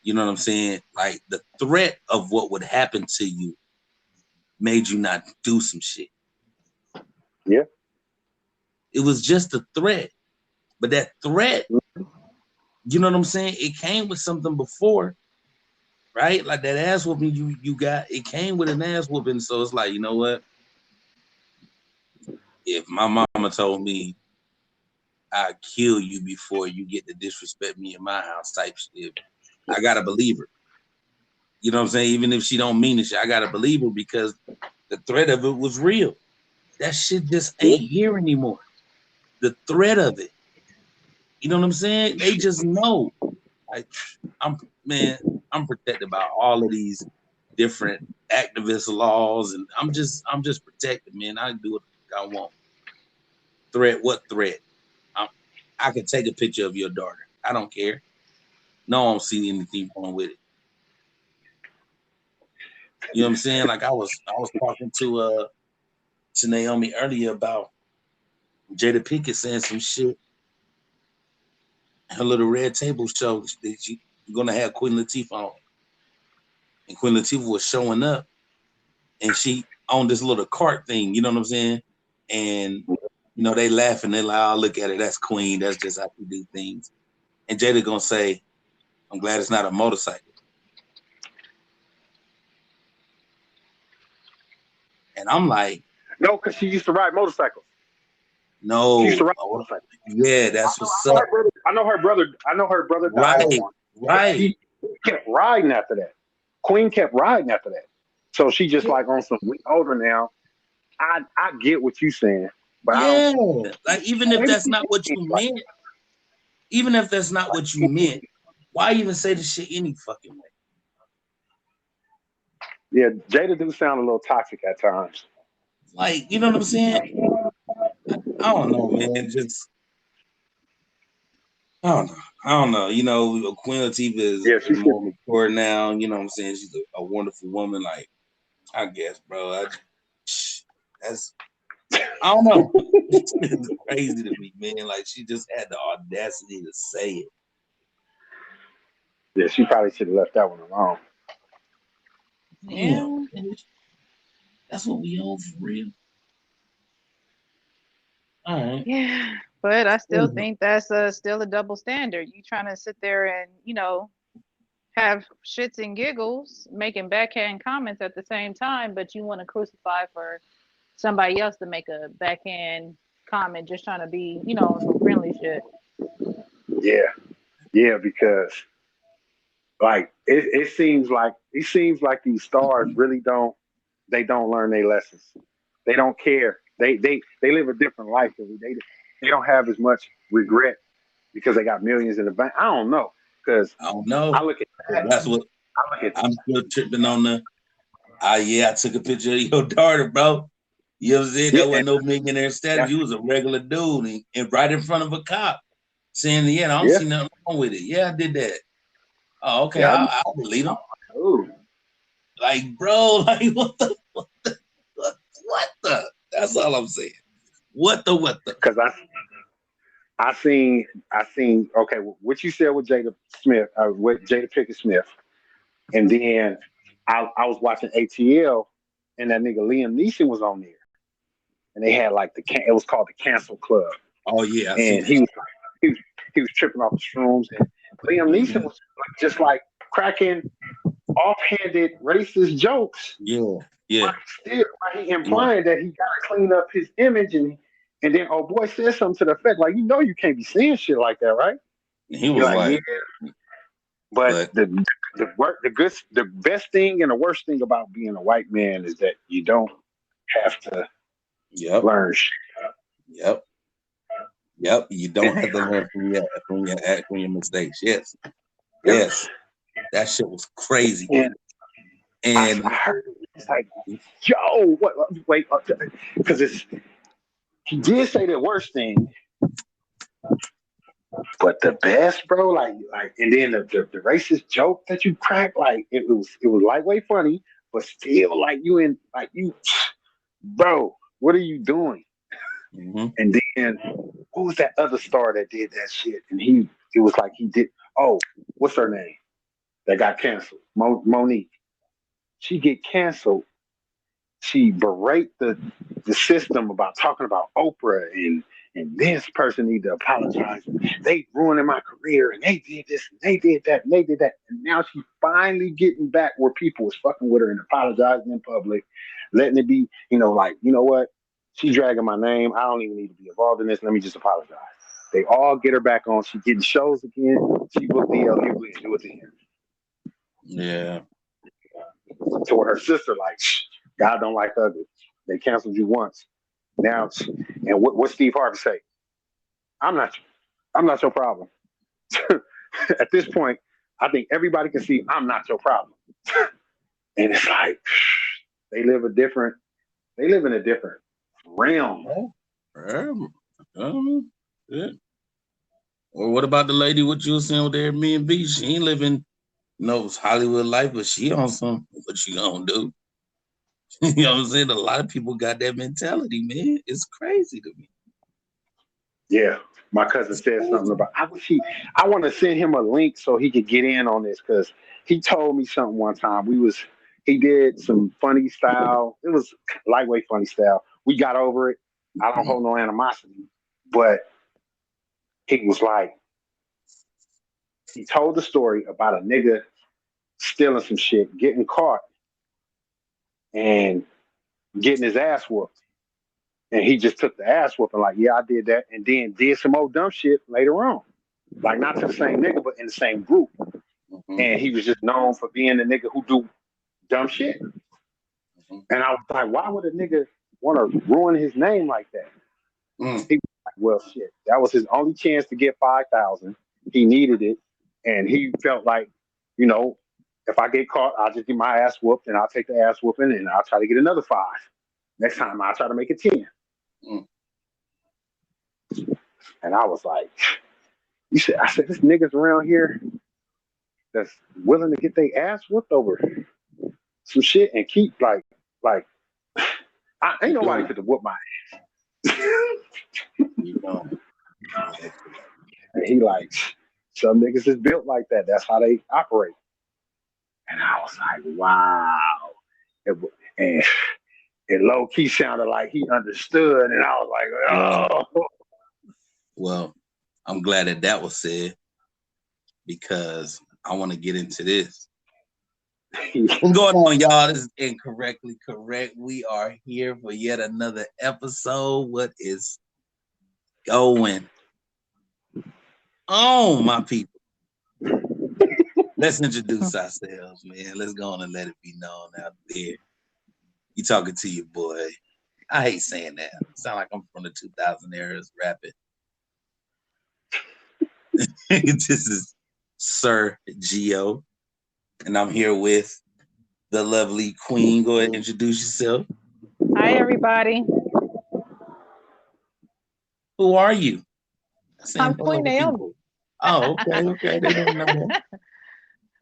you know what I'm saying? Like the threat of what would happen to you made you not do some shit. yeah, It was just a threat. But that threat, you know what I'm saying? It came with something before, right? Like that ass whooping you got, it came with an ass whooping. So it's like, you know what? If my mama told me I'd kill you before you get to disrespect me in my house type shit, I gotta believe her. You know what I'm saying? Even if she don't mean it, I gotta believe her because the threat of it was real. That shit just yeah. ain't here anymore. The threat of it. You know what I'm saying? They just know. Like I'm man, I'm protected by all of these different activist laws, and I'm just protected, man. I can do what I want. Threat? What threat? I'm, I can take a picture of your daughter. I don't care. No, I don't see anything wrong with it. You know what I'm saying? Like I was talking to Naomi earlier about Jada Pinkett saying some shit. Her little red table show that she's gonna have Queen Latifah on, and Queen Latifah was showing up, and she on this little cart thing. You know what I'm saying? And they laughing. They like, "Oh, look at her. That's Queen. That's just how she do things." And Jada gonna say, "I'm glad it's not a motorcycle." And I'm like, No, because she used to ride motorcycles. She used to "No, ride oh, motorcycles. yeah, I that's know, what's I know up." her brother. I know her brother. I know her brother died of Right, one, but right. she kept riding after that. Queen kept riding after that. So she just like on some. We older now. I get what you saying, but I don't. Yeah, like even if Maybe that's she not what did you like meant, even if that's not what you meant, why even say the shit any fucking way? yeah. Jada do sound a little toxic at times. Like, you know what I'm saying? I don't know, man. Just I don't know. I don't know. Queen Latifah Yeah, is she should. more mature now. You know what I'm saying? She's a wonderful woman. Like, I guess, bro. That's I don't know. It's crazy to me, man. Like, she just had the audacity to say it. Yeah, she probably should have left that one alone. Damn, Yeah. man, that's what we own for real. All right. Yeah. But I still Mhm. think that's still a double standard. You trying to sit there and, have shits and giggles, making backhand comments at the same time, but you want to crucify for somebody else to make a backhand comment, just trying to be, on some friendly shit. Yeah, yeah, because Like it seems like these stars really don't learn their lessons. They don't care. They live a different life than we. They don't have as much regret because they got millions in the bank. I don't know because I don't know. I look at But that. that's what I look at I'm still tripping on the. Yeah, I took a picture of your daughter, bro. You know what I'm saying? yeah, That wasn't no millionaire status. that's You was a regular dude and right in front of a cop saying, yeah, I don't yeah, see nothing wrong with it. Yeah, I did that. Oh, okay, yeah. I'll believe him. Ooh, Like, bro, like what the? That's all I'm saying. What the? because I seen okay what you said with Jada Smith with Jada Pickett Smith, and then I was watching ATL, and that nigga Liam Neeson was on there, and they had like it was called the Cancel Club, Oh yeah, I see and that. he was he was tripping off the shrooms, and Liam Neeson Mm-hmm. was just like cracking offhanded racist jokes, Yeah, yeah, still like he yeah. implying that he got to clean up his image, and then oh boy said something to the effect like you can't be saying shit like that, right? He You're was like, yeah, like, but but the best thing and the worst thing about being a white man is that you don't have to yep, learn shit. yep, yep. You And, don't have to learn from your mistakes. Yes, yep. yes. That shit was crazy. And I And heard it's like, yo, what? Wait, because it's he did say the worst thing, but the best, bro, and then the racist joke that you cracked, like it was lightweight funny, but still like bro, what are you doing? mhm. And then who was that other star that did that shit? And it was like he did. Oh, what's her name? That got canceled. Monique. She get canceled. She berate the system about talking about Oprah and this person need to apologize. They ruining my career and they did this and they did that and they did that. And now she's finally getting back where people was fucking with her and apologizing in public, letting it be, like, you know what? She dragging my name. I don't even need to be involved in this. Let me just apologize. They all get her back on. She getting shows again. She booked the Hughley and do it to him. Yeah. To where her sister, like, God don't like ugly. They canceled you once. Now, and what Steve Harvey say? I'm not, I'm not your problem. At this point, I think everybody can see I'm not your problem. And it's like they live in a different realm. Oh, yeah. Or what about the lady what you was saying with Airbnb? She ain't living Hollywood life, but she on some what you gonna do? You know what I'm saying? A lot of people got that mentality, man. It's crazy to me. Yeah. My cousin It's said something crazy. about I want to send him a link so he could get in on this because he told me something one time. He did some funny style. It was lightweight funny style. We got over it. I don't hold no animosity. But he was like, he told the story about a nigga stealing some shit, getting caught, and getting his ass whooped. And he just took the ass whooping, like, yeah, I did that, and then did some old dumb shit later on. Like not to the same nigga, but in the same group. Mm-hmm. And he was just known for being the nigga who do dumb shit. Mm-hmm. And I was like, why would a nigga want to ruin his name like that? Mm. He was like, well, shit, that was his only chance to get 5,000. He needed it, and he felt like, you know, if I get caught, I'll just get my ass whooped, and I'll take the ass whooping, and I'll try to get another 5. Next time, I'll try to make it 10. Mm. And I was like, I said, this niggas around here that's willing to get their ass whooped over some shit and keep like I ain't Keep nobody doing it. could have whooped my Keep doing it. Yeah. and he like some niggas is built like that. That's how they operate. And I was like, wow. And it low key sounded like he understood, and I was Well, like, oh, well, I'm glad that that was said because I want to get into this. What's going on, y'all? This is Incorrectly Correct. We are here for yet another episode. What is going on, my people? Let's introduce ourselves, man. Let's go on and let it be known out there. You talking to your boy. I hate saying that. Sound like I'm from the 2000 eras rapping. This is Sir Geo, and I'm here with the lovely Queen. Go ahead and introduce yourself. Hi, everybody. Who are you? I I'm seen Queen hello Naomi. people. Oh, okay. They didn't know that.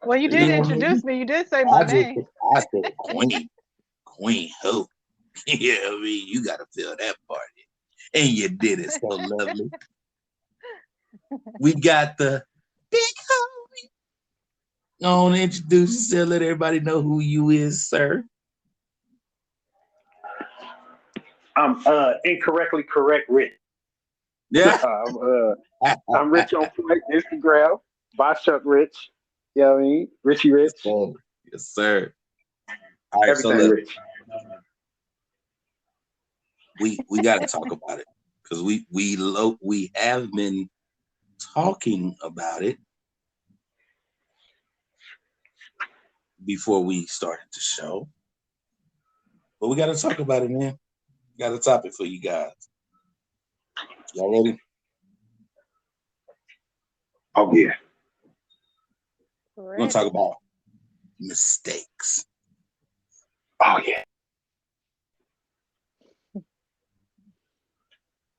Well, you They did didn't know introduce that. me. You did say my name. I said Queen. Queen who? Yeah, I mean, you got to feel that part. And you did it so lovely. We got the big homie. I want to introduce yourself, let everybody know who you is, sir. I'm incorrectly correct, Rich. Yeah. I'm Rich on Instagram. By Chuck Rich. You know what I mean? Richie Yes, Rich. sir. Yes, sir. All right, so Everything look, Rich. we got to talk about it because we have been talking about it before we started the show, but we got to talk about it, man. Got a topic for you guys. Y'all ready? Oh yeah. We're gonna talk Ready. about mistakes. Oh yeah.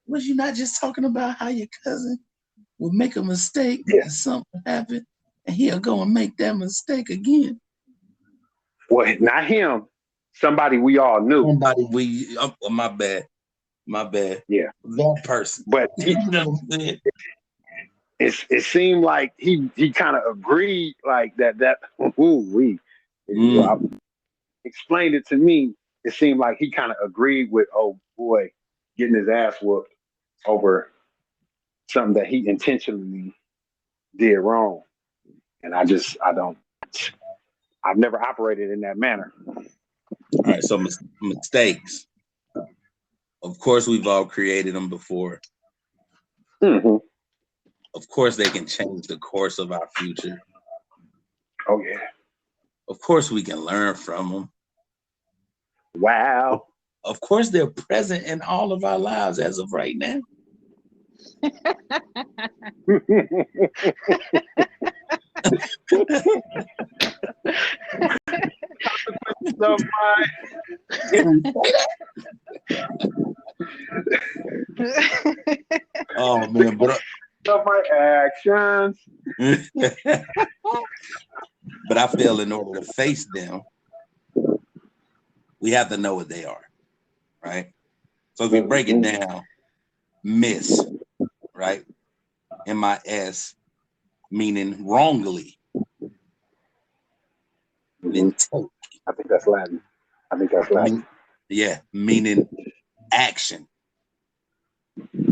Was you not just talking about how your cousin would make a mistake Yeah. and something happen, and he'll go and make that mistake again? Well, not him. Somebody we all knew. My bad. Yeah. That person. But You know what I'm saying? it seemed like he kind of agreed like that ooh, we Mm, explained it to me. It seemed like he kind of agreed with oh boy getting his ass whooped over something that he intentionally did wrong. And I don't I've never operated in that manner. all right, so mistakes. Of course, we've all created them before. Mm-hmm. Of course, they can change the course of our future. Oh yeah. Of course, we can learn from them. Wow. Of course, they're present in all of our lives as of right now. So my Can we say that? Oh man, but of my actions. but I feel in order to face them, we have to know what they are, right? So if you break it Mm-hmm. down, miss, right? MIS meaning wrongly, Mm-hmm. then take. I think that's Latin. I think that's Latin. Yeah, meaning action.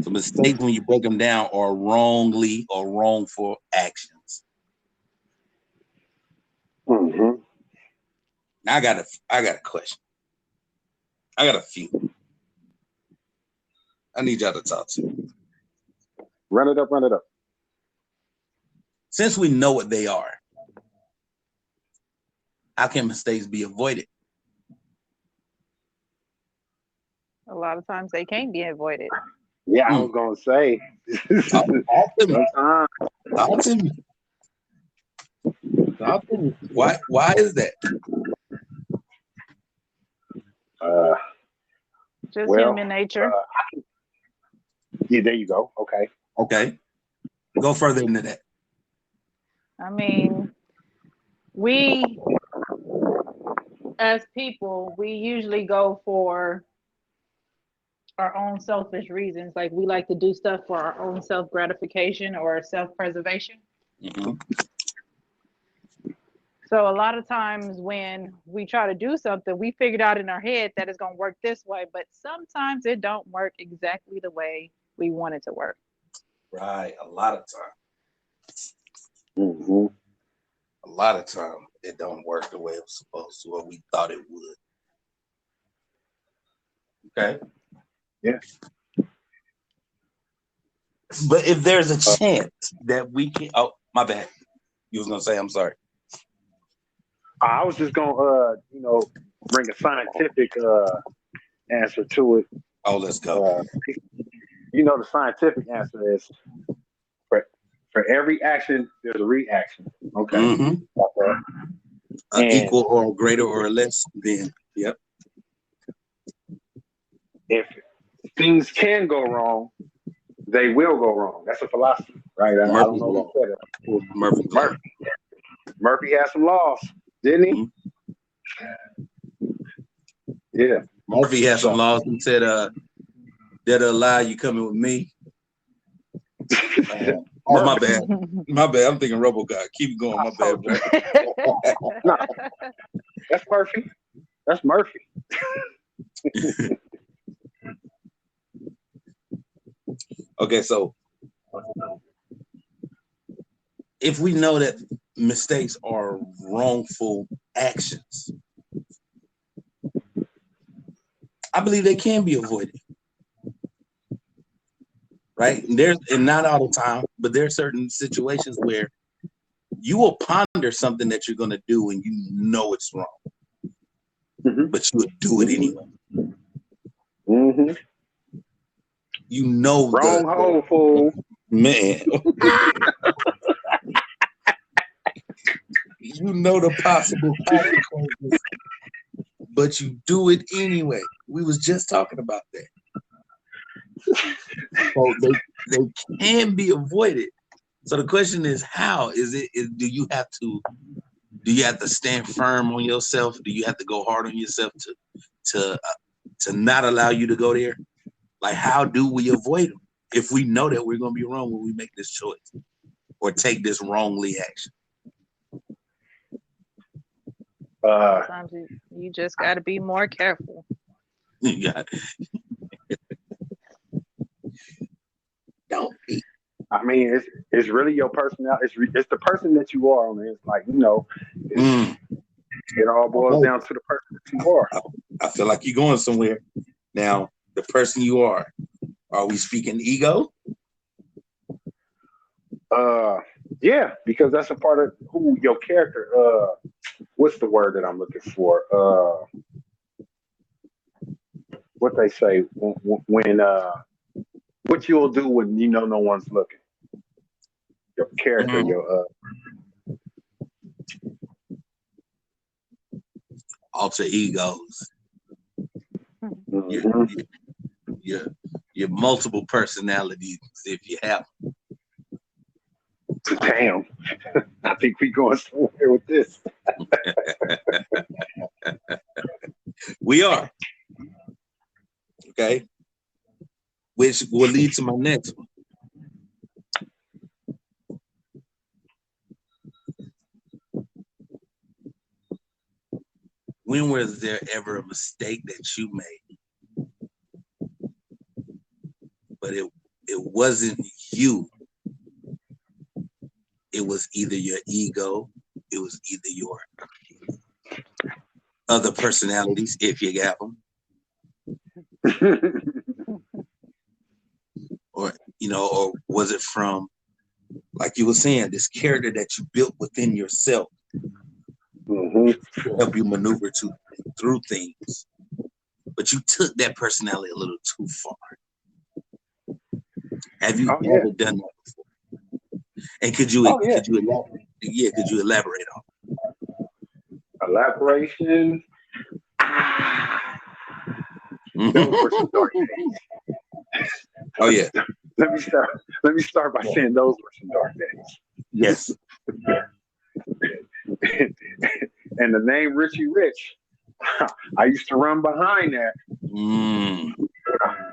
So mistakes when you break them down are wrongly or wrongful actions. Mm-hmm. Now I got a question. I got a few. I need y'all to talk to me. Run it up, run it up. Since we know what they are, how can mistakes be avoided? A lot of times they can't be avoided. Yeah, I Hmm. was gonna say Talk to me. sometimes Talk to me. Talk to me. Why is that? uh Just well human nature. yeah, there you go. Okay. Okay. Go further into that. I mean, we as people, we usually go for our own selfish reasons. Like we like to do stuff for our own self gratification or self preservation. Mhm. So a lot of times when we try to do something, we figured out in our head that it's going to work this way, but sometimes it don't work exactly the way we want it to work. Right. A lot of time. Mm-hmm. A lot of time it don't work the way it was supposed to, or we thought it would. Okay. Yeah. But if there's a Uh, chance that we can, oh, my bad. You was gonna say, I'm sorry. I was just gonna, bring a scientific answer to it. Oh, let's go. Uh, the scientific answer is for for every action, there's a reaction. Okay. Mm-hmm. Okay. And Equal or greater or less than. Yep. if things can go wrong, they will go wrong. That's a philosophy, right? I don't Murphy's know law. who said it. Murphy's law. Murphy had some laws, didn't he? Yeah. Murphy has some So laws. He said, that'll allow you coming with me. Oh, my bad. My bad. I'm thinking RoboCop. Keep going. My bad, bro. no, that's Murphy. That's Murphy. Okay, so if we know that mistakes are wrongful actions, I believe they can be avoided. Right? And not all the time, but there are certain situations where you will ponder something that you're going to do and you know it's wrong, but you would do it anyway. Mm-hmm. You know wrong hole, fool. Man. You know the possible consequences, but you do it anyway. We was just talking about that. So they can be avoided. So the question is, how do you have to stand firm on yourself? Do you have to go hard on yourself to not allow you to go there? Like, how do we avoid them if we know that we're going to be wrong when we make this choice or take this wrongly action? Sometimes you just got to be more careful. Yeah. Don't be. I mean, it's really your personality. It's the person that you are. I mean, it's like it all boils down to the person that you are. I feel like you're going somewhere. Now, the person you are we speaking ego? Yeah, because that's a part of who your character. What's the word that I'm looking for? What they say when what you'll do when you know no one's looking. Your character, your alter egos. Mm-hmm. Your multiple personalities, if you have. Damn, I think we going somewhere with this. We are. Okay. Which will lead to my next one. When was there ever a mistake that you made, but it wasn't you? It was either your ego, it was either your other personalities, if you have them, or was it from, like you were saying, this character that you built within yourself to help you maneuver through things, but you took that personality a little too far? Have you ever done that before? And could you elaborate on it? Elaboration. Those were some dark days. Oh yeah. Let me start by saying those were some dark days. Yes. And the name Richie Rich, I used to run behind that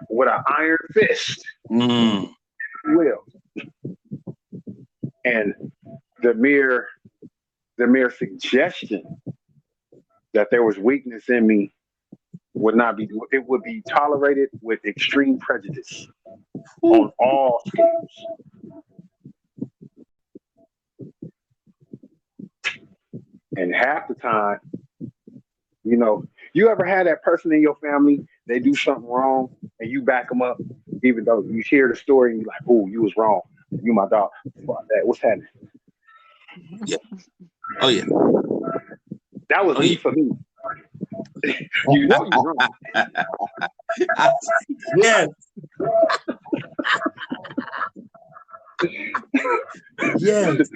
with an iron fist. Will. And the mere suggestion that there was weakness in me would be tolerated with extreme prejudice on all scales. And half the time, you ever had that person in your family, they do something wrong and you back them up, even though you hear the story and you're like, oh, you was wrong. You my dog. Fuck that. What's happening? Yeah. Oh yeah. That was Oh, E for me. You know you're wrong. yes, yes.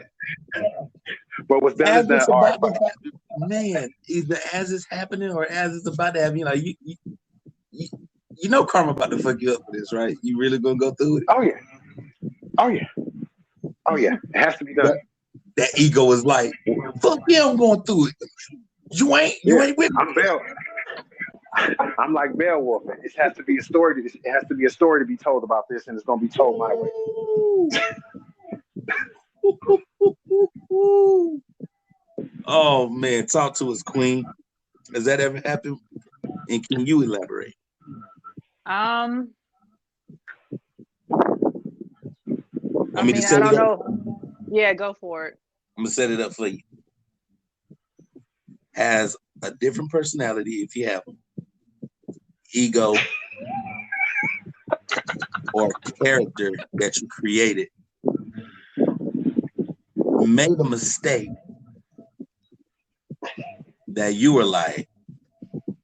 But what's better As than it's all right, about to happen, man, either as it's happening or as it's about to happen, you, you know karma about to fuck you up for this, right? You really gonna go through it? oh yeah, oh yeah, oh yeah, it has to be done. That ego is like, fuck yeah, I'm going through it. You Yeah, ain't with I'm me. Bell. I'm like Beowulf. It has to be a story. It has to be a story to be told about this, and it's gonna be told my way. Oh man, talk to us, Queen. Has that ever happened? And can you elaborate? Um, Want I me to mean, I set it don't up? know. Yeah, go for it. I'm gonna set it up for you. Has a different personality if you have them. Ego or character that you created made a mistake that you were like,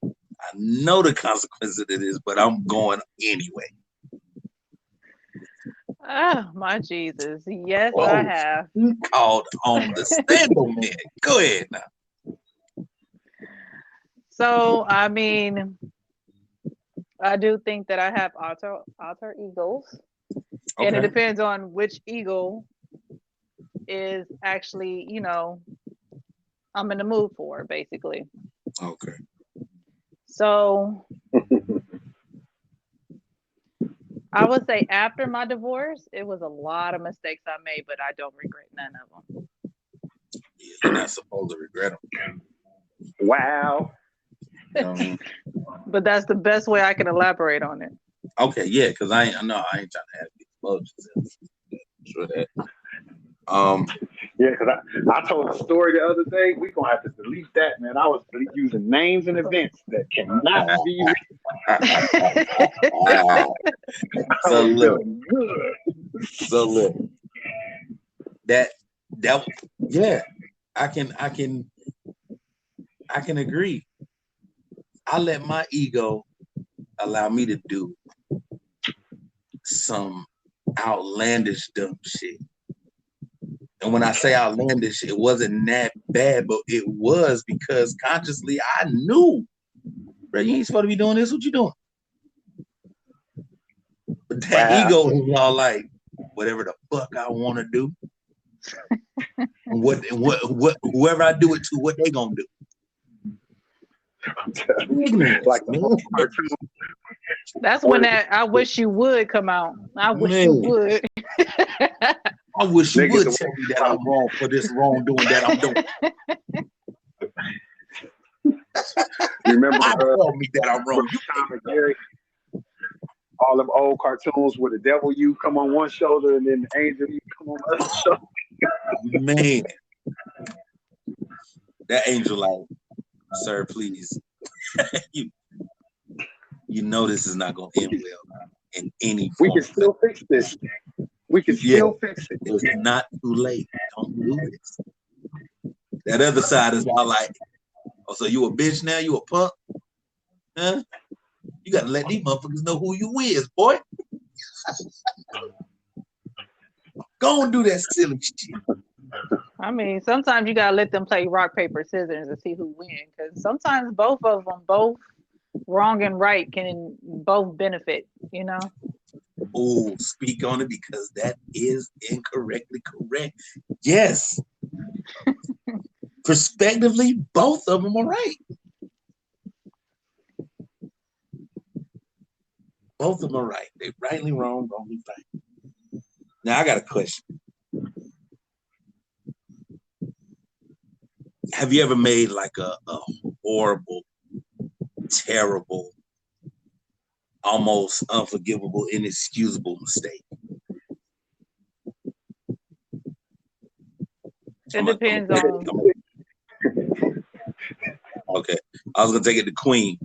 I know the consequences of this, but I'm going anyway. Oh, my Jesus. Yes, I Oh, have. you called on the stand man. Go ahead now. So, I mean, I do think that I have alter egos, and it Okay. depends on which ego is actually, I'm in the mood for, basically. Okay. So, I would say after my divorce, it was a lot of mistakes I made, but I don't regret none of them. Yeah, you're not supposed to regret them. Wow. You know what I mean? But that's the best way I can elaborate on it. Okay, yeah, because I ain't trying to have these emotions. Sure that. Um, Yeah, because I told a story the other day. We're gonna have to delete that, man. I was using names and events that cannot be. I so was look, feeling good. so look, that yeah, I can agree. I let my ego allow me to do some outlandish dumb shit. And when I say outlandish, it wasn't that bad, but it was because consciously I knew, bro, you ain't supposed to be doing this. What you doing? But that Wow. ego is all like, whatever the fuck I want to do, and what whoever I do it to, what they gonna do? Ignorance, Like the man. old cartoon. That's when Or that I wish you would come out. I wish you Man, would. I wish you they get would the tell me that I'm wrong for this wrongdoing that I'm doing. remember I tell me that I'm wrong. You Tom and Jerry, all them old cartoons where the devil you come on one shoulder and then the angel you come on the other shoulder. man, that angel like, sir, please. you, you know this is not gonna end well in any We form. can still fix this. We can Yeah, still fix it. it's not too late. Don't do this. That other side is all like, oh, so you a bitch now? You a punk? Huh? You gotta let these motherfuckers know who you is, boy. Go and do that silly shit. I mean, sometimes you gotta let them play rock, paper, scissors and see who wins. Because sometimes both of them, both wrong and right, can both benefit. Oh, speak on it because that is incorrectly correct. Yes. Prospectively, both of them are right. Both of them are right. They rightly wrong, wrongly right. Now I got a question. Have you ever made like a horrible, terrible, almost unforgivable, inexcusable mistake? It depends on. Okay. I was gonna take it to Queen.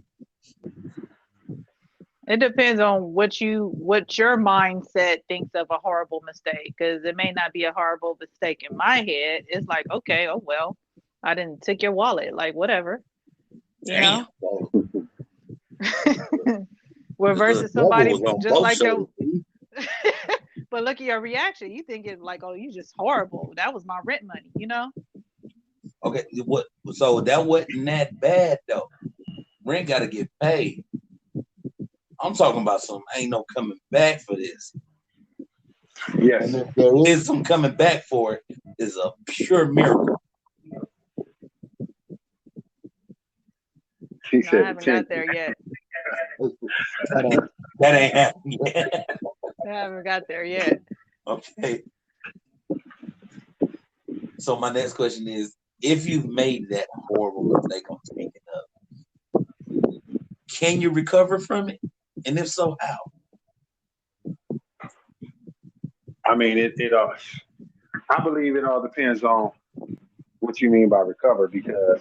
It depends on what your mindset thinks of a horrible mistake. Because it may not be a horrible mistake in my head. It's like, okay, oh well. I didn't take your wallet, like whatever, you Damn, know. bro. Where The versus devil somebody was on just both like your, shoulders. B. but look at your reaction. You think it's like, oh, you just horrible. That was my rent money, you know. Okay, what? So that wasn't that bad though. Rent got to get paid. I'm talking about some ain't no coming back for this. And Yes. if there is some coming back for it, is a pure miracle. She No, I said haven't got attention. there yet. That ain't happening yet. I haven't got there yet. Okay. So my next question is, if you've made that horrible mistake I'm speaking of, can you recover from it? And if so, how? I mean, it I believe it all depends on what you mean by recover, because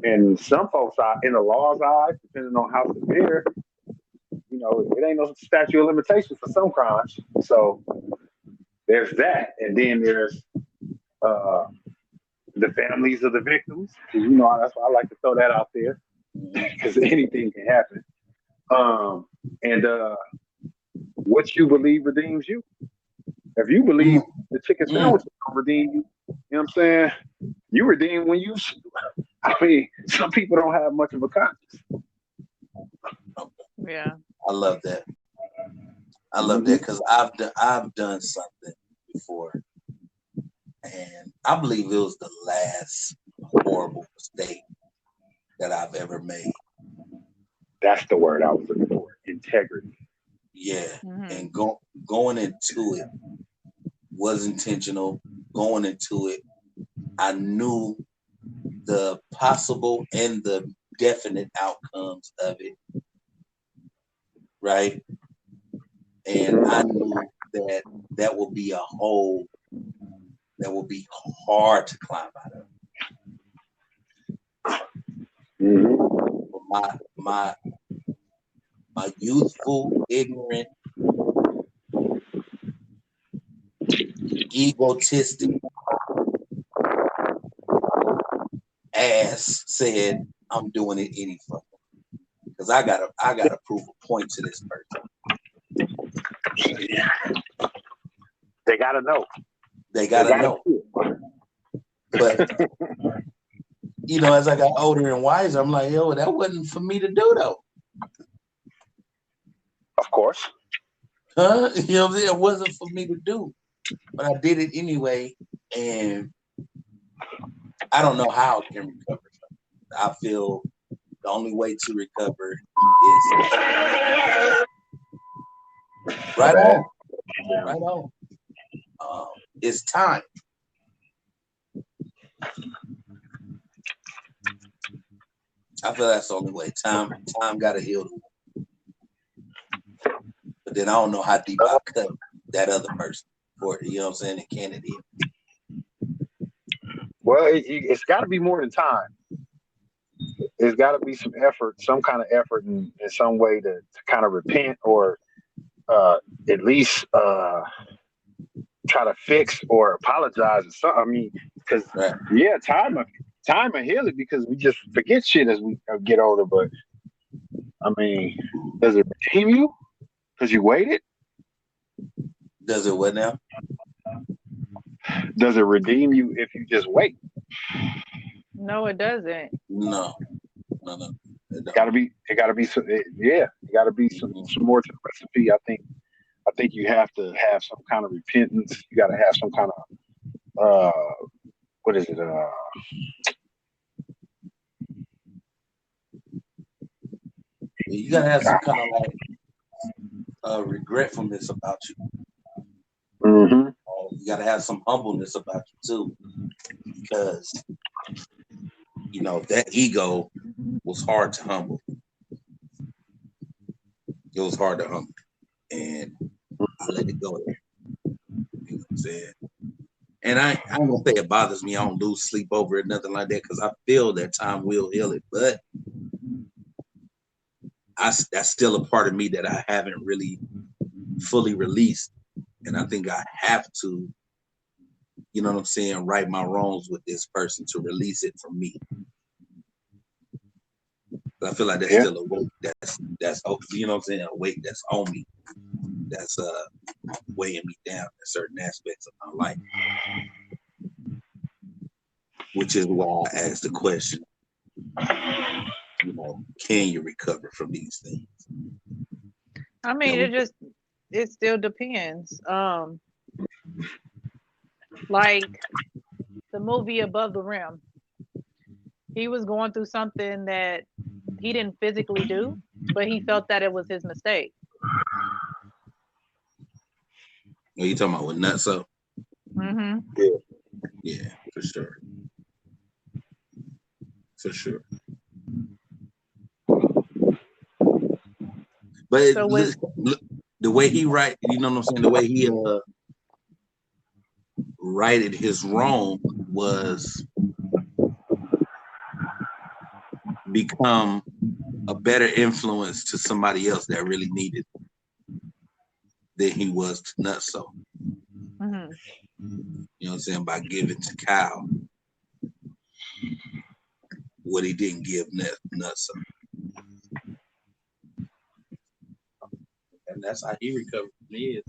in some folks' eye, in the law's eyes, depending on how severe, it ain't no statute of limitations for some crimes. So there's that, and then there's uh, the families of the victims. That's why I like to throw that out there, because anything can happen. Um, and what you believe redeems you. If you believe Mm, the chicken mm. sandwich is gonna redeem you, you know what I'm saying? You redeem when you. I mean, some people don't have much of a conscience. Yeah. I love that. I love Mm-hmm. that because I've done something before, and I believe it was the last horrible mistake that I've ever made. That's the word I was looking for. Integrity. Yeah, Hmm. and going into it was intentional. Going into it, I knew the possible and the definite outcomes of it, right? And I knew that that would be a hole that would be hard to climb out of. Mm-hmm. But my youthful, ignorant, egotistic ass said, "I'm doing it any fucking because I gotta prove a point to this person. They gotta know. They They gotta gotta know." see But as I got older and wiser, I'm like, yo, that wasn't for me to do though. Of course. Huh? What I'm saying? It wasn't for me to do. But I did it anyway, and I don't know how I can recover from it. I feel the only way to recover is My right bad. on, right on. It's time. I feel that's the only way. Time got to heal the wound. But then I don't know how deep I cut that other person for it. You know what I'm saying? And can it heal? Well, it's got to be more than time. There's got to be some effort, some kind of effort in some way to kind of repent, or at least try to fix or apologize or something. I mean, because Right. yeah, time will heal it, because we just forget shit as we get older. But I mean, does it redeem you because you waited? Does it what now? Does it redeem you if you just wait? No, it doesn't. No, no, no. It It don't. gotta be. It gotta be. Yeah, it gotta be Mhm. some more to the recipe. I think you have to have some kind of repentance. You got to have some kind of what is it? You gotta have some kind of like regretfulness about you. Mm-hmm. You gotta have some humbleness about you too, because that ego was hard to humble. It was hard to humble, and I let it go there. You know what I'm saying? And I ain't gonna say it bothers me. I don't lose sleep over it, nothing like that, because I feel that time will heal it. But that's still a part of me that I haven't really fully released, and I think I have to you know what I'm saying, right my wrongs with this person to release it from me. But I feel like that's Yeah. still a weight that's you know what I'm saying, a weight that's on me. That's weighing me down in certain aspects of my life. Which is why I asked the question, you know, can you recover from these things? I mean, it still depends. Like the movie Above the Rim, he was going through something that he didn't physically do, but he felt that it was his mistake. Are you talking about with Nutso? Hmm. Yeah. Yeah, for sure. For sure. But So with look, the way he write, you know what I'm saying? The way he righted his wrong was become a better influence to somebody else that really needed than he was to Nutso. mhm. You know what I'm saying? By giving to Kyle what he didn't give Nutso. And that's how he recovered from his.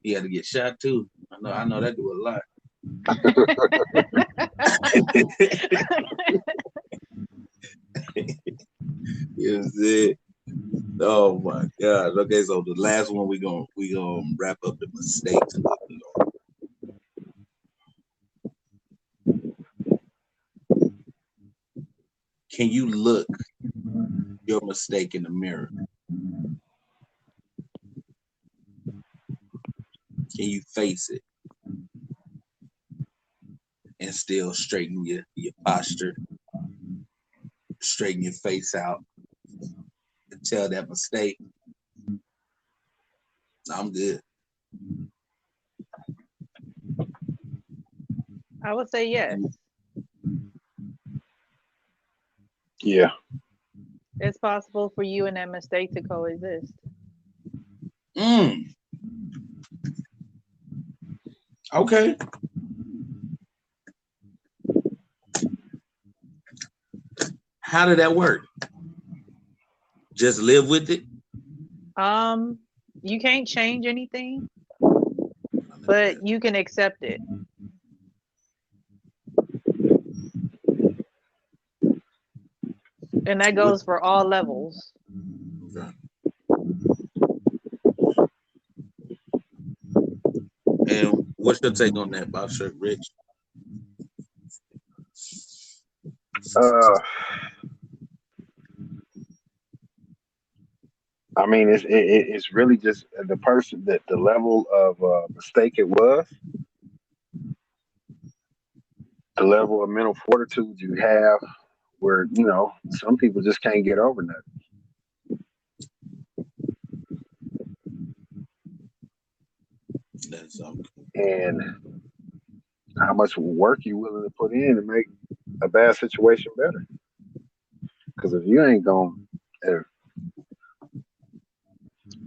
He had to get shot too. I know that do a lot. You know what I'm saying? Oh my God. Okay, so the last one we gonna wrap up the mistakes. Can you look your mistake in the mirror? Can you face it and still straighten your posture, straighten your face out, and tell that mistake, I'm good. I would say yes. Yeah. It's possible for you and that mistake to coexist. Mm, okay. How did that work? Just live with it? Um, you can't change anything, but you can accept it. And that What, goes for all levels. okay. And what's your take on that, Bob Shirt Rich? Uh, I mean, it's really just the person that the level of mistake it was, the level of mental fortitude you have, where some people just can't get over that, That's and how much work you willing to put in to make a bad situation better. Because if you ain't going,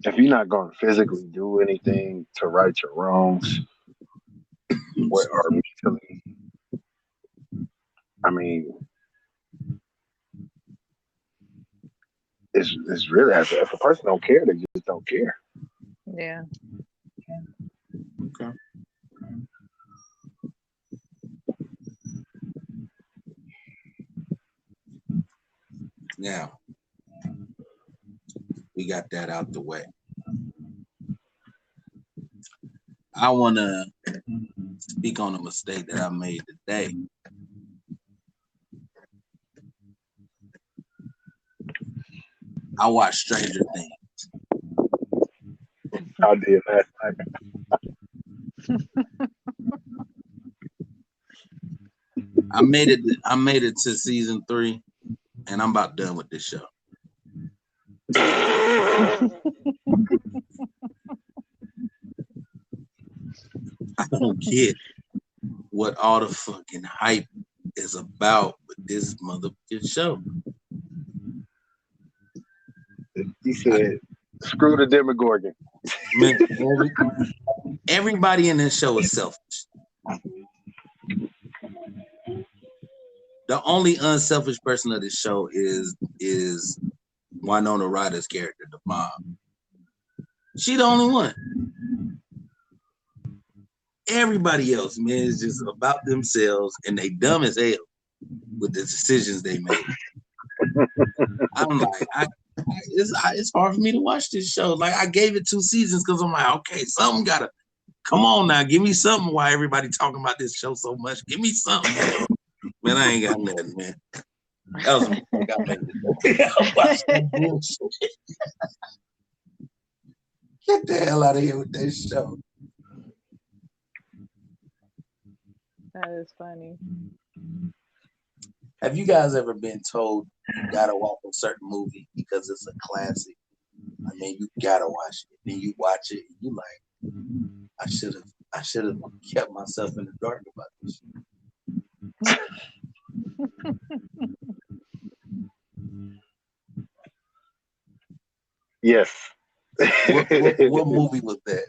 if you're not going to physically do anything to right your wrongs, or mentally, I mean, it's really if a person don't care, they just don't care. Yeah. okay. Now we got that out the way. I wanna speak on a mistake that I made today. I watched Stranger Things. I did last night. I made it to season 3, and I'm about done with this show. I don't get what all the fucking hype is about with this motherfucking show. He said, "Screw the Demogorgon." Man, everybody in this show is selfish. The only unselfish person of this show is Winona Ryder's character, the mom. She the only one. Everybody else, man, is just about themselves, and they dumb as hell with the decisions they make. I'm like, it's hard for me to watch this show. Like, I gave it 2 seasons because I'm like, okay, something gotta come on now, give me something. Why everybody talking about this show so much? Give me something, man. I ain't got nothing, man. That was a mistake I made. Watch that bullshit. Get the hell out of here with that show. That is funny. Have you guys ever been told you gotta watch a certain movie because it's a classic? I mean, you gotta watch it. Then you watch it, and you like, I should have kept myself in the dark about this. Yes. What movie was that?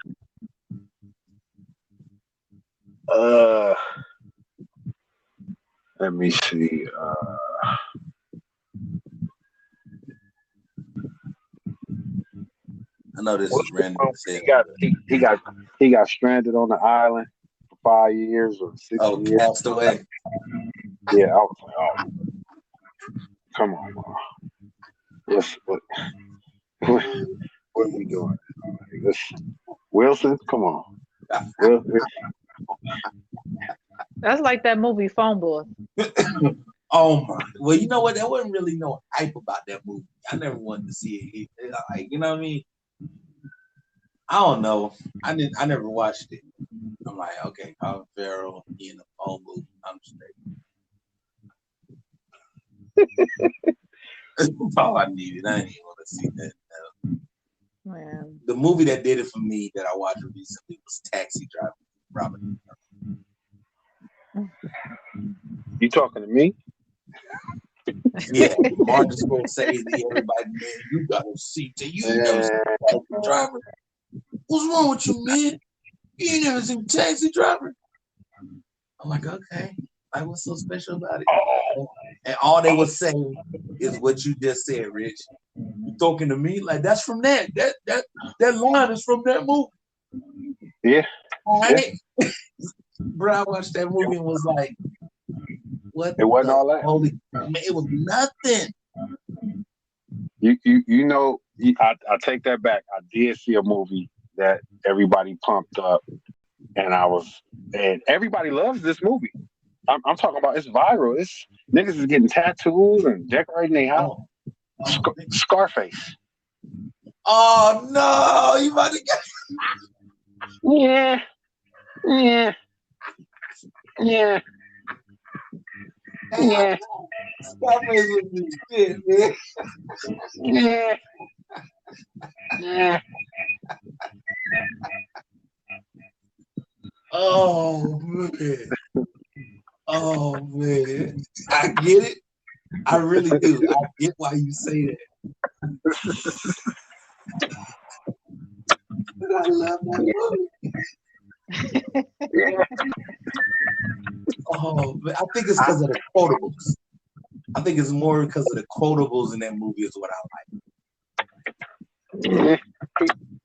Let me see. I know this is random. He got stranded on the island for 5 years or 6 years. Cast Away. Yeah, I was like, oh, come on, bro. What are we doing? Wilson, come on. That's like that movie Phone Booth. Oh my! Well, you know what? There wasn't really no hype about that movie. I never wanted to see it. Like, you know what I mean? I don't know. I never watched it. I'm like, okay, Colin Farrell in the phone booth. I'm straight. That's all I needed. I didn't even want to see that. Man. The movie that did it for me that I watched recently was Taxi Driver. Robert. You talking to me? Yeah, Martin Scorsese, everybody, man, you gotta see. You ain't never seen Taxi Driver? What's wrong with you, man? You ain't never seen Taxi Driver? I'm like, okay. Like, what's so special about it? And all they were saying is what you just said, Rich. You talking to me? Like, that's from that. That line is from that movie. Yeah. All right. Yeah. Bro, I watched that movie and was like, what? It wasn't all that. Holy, man, it was nothing. You know, I take that back. I did see a movie that everybody pumped up, and everybody loves this movie. I'm talking about, it's viral. It's niggas is getting tattoos and decorating their house. Scarface. Oh no, you about to get Yeah. Scarface would be shit, man. Yeah. Oh man. I get it. I really do. I get why you say that. But I love that movie. Oh, man. I think it's because of the quotables. I think it's more because of the quotables in that movie is what I like.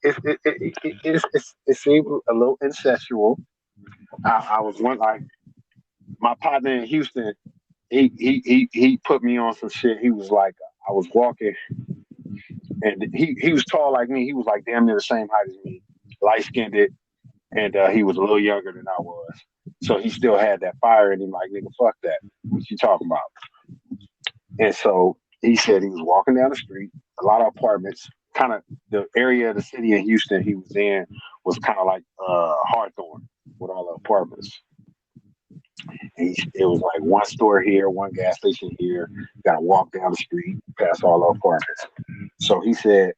It seemed a little incestual. I was one, like, my partner in Houston. He put me on some shit. He was like, I was walking, and he was tall like me. He was like damn near the same height as me, light skinned, and he was a little younger than I was. So he still had that fire in him. Like, nigga, fuck that. What you talking about? And so he said he was walking down the street, a lot of apartments. Kind of the area of the city in Houston he was in was kind of like Hawthorne with all the apartments. It was like one store here, one gas station here. You gotta walk down the street, past all the apartments. So he said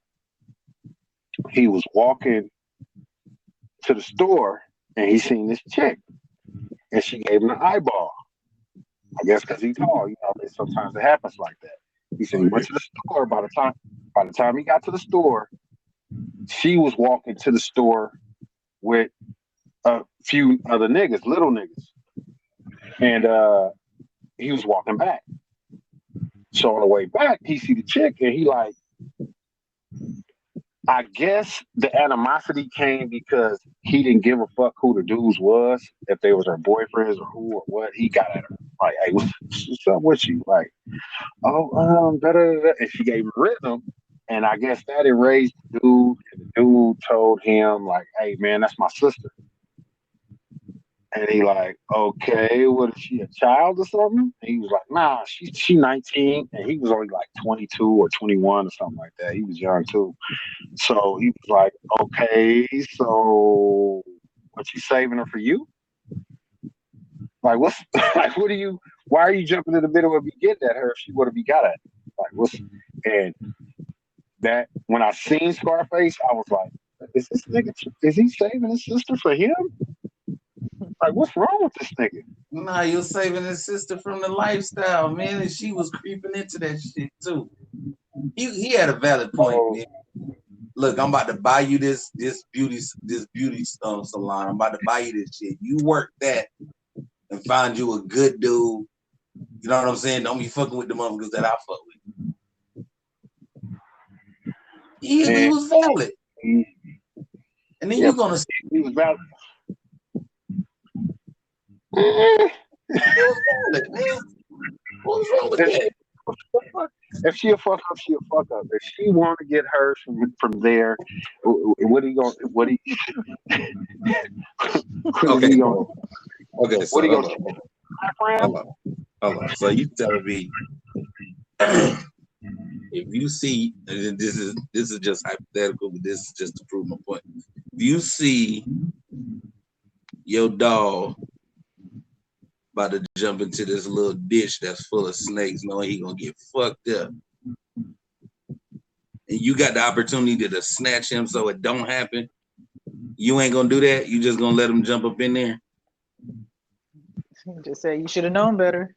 he was walking to the store and he seen this chick, and she gave him an eyeball. I guess because he's tall, sometimes it happens like that. He said he went to the store. By the time he got to the store, she was walking to the store with a few other niggas, little niggas. And he was walking back. So on the way back, he see the chick and he like, I guess the animosity came because he didn't give a fuck who the dudes was, if they was her boyfriends or who or what. He got at her like, "Hey, what's up with you?" Like, "Oh, da da da," and she gave him rhythm, and I guess that enraged the dude. And the dude told him like, "Hey, man, that's my sister." And he like, "Okay, what is she, a child or something?" And he was like, "Nah, she 19," and he was only like 22 or 21 or something like that. He was young too. So he was like, "Okay, so what, you saving her for you? Like what's like what are you, why are you jumping in the middle of me getting at her if she would have be got at? Like what's," and that when I seen Scarface, I was like, is this nigga, is he saving his sister for him? Like what's wrong with this nigga? Nah, you're saving his sister from the lifestyle, man, and she was creeping into that shit too. He had a valid point, So man. Look, I'm about to buy you this beauty salon. I'm about to buy you this shit. You work that and find you a good dude. You know what I'm saying? Don't be fucking with the motherfuckers that I fuck with. He and was valid. And then yeah, you're gonna say he was about. he was valid, man. What's wrong with If that? she, if she a fuck up, she a fuck up. If she want to get hers from there, what are you going? What are you, what is Okay, he going? so okay, What so are you hold going to on, friend? hold on. So you telling me if you see, and this is just hypothetical, but this is just to prove my point. If you see your dog about to jump into this little ditch that's full of snakes, knowing he gonna get fucked up, and you got the opportunity to snatch him so it don't happen, you ain't gonna do that. You just gonna let him jump up in there. Just say you should have known better.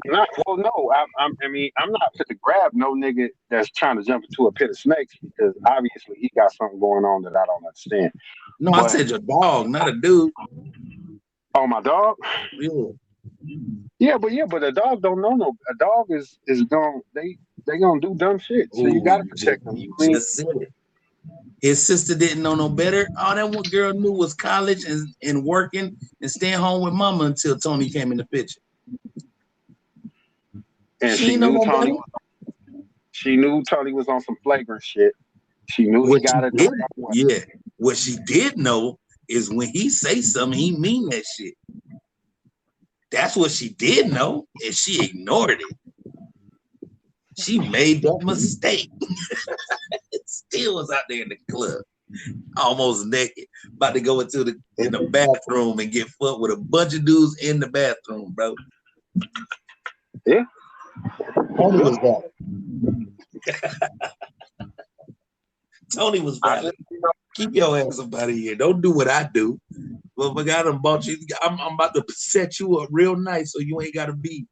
Not well, no. I mean, I'm not fit to grab no nigga that's trying to jump into a pit of snakes because obviously he got something going on that I don't understand. No, I But said your dog, not a dude. oh, my dog. Yeah. Yeah, but a dog don't know no. A dog is going, they gonna do dumb shit. So you Oh, gotta protect them. you I mean, just said it. His sister didn't know no better. All that one girl knew was college and working and staying home with mama until Tony came in the picture. and She ain't know no better. she knew Tony was on some flagrant shit. She knew he What she got it no did, matter what. yeah. What she did know is when he say something, he mean that shit. That's what she did know, and she ignored it. She made that mistake. It still was out there in the club, almost naked, about to go in the bathroom and get fucked with a bunch of dudes in the bathroom, bro. Yeah. Tony was valid. Tony was I valid. just, you know, Keep your ass up out of here. Don't do what I do. Well, I done bought you. I'm about to set you up real nice so you ain't got to be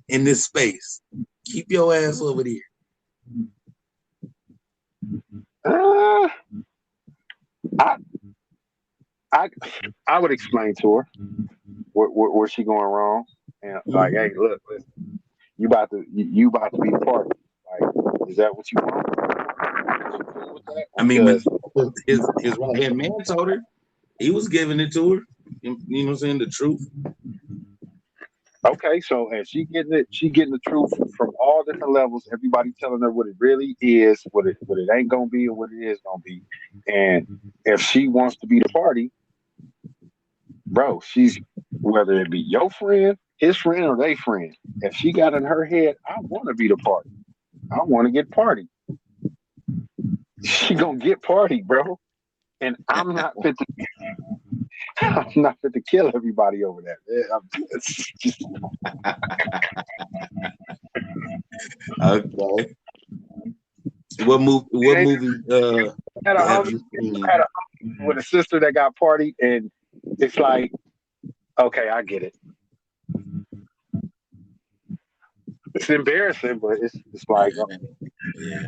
in this space. Keep your ass over there. uh, I, I, I would explain to her where she going wrong, and like, hey, Mhm. look, listen, you about to be the party. Like, is that what you want? You cool with that? I mean, when Because his right hand man told her, he was giving it to her. You know what I'm saying? The truth. okay, so and she getting the truth from all different levels. Everybody telling her what it really is, what it ain't gonna be, or what it is gonna be. And if she wants to be the party, bro, she's, whether it be your friend, his friend, or they friend. If she got in her head, I want to be the party. I want to get party. She gonna get party, bro. And I'm not fit to. I'm not fit to kill everybody over that. It's just, Okay. What movie? What it movie? had a Have homie, you had seen? a homie with a sister that got party, and it's like, okay, I get it. It's embarrassing, but it's like, Yeah.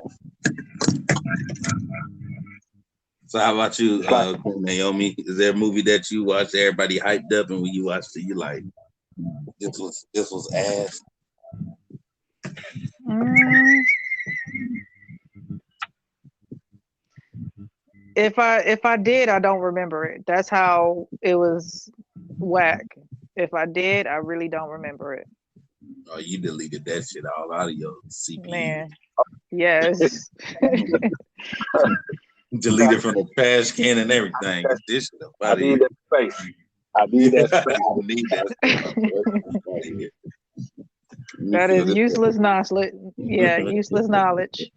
So how about you, it's like, Naomi? Is there a movie that you watched everybody hyped up and when you watched it, you like? This was ass. Mm, if I did, I don't remember it. That's how it was whack. If I did, I really don't remember it. Oh, you deleted that shit all out of your CPU. Man, yes. Deleted from the trash can and everything. Get this shit up I out of need here. that space. I need Yeah, that I space. need that stuff out of here. Let me That feel is this. useless knowledge. Yeah, useless knowledge.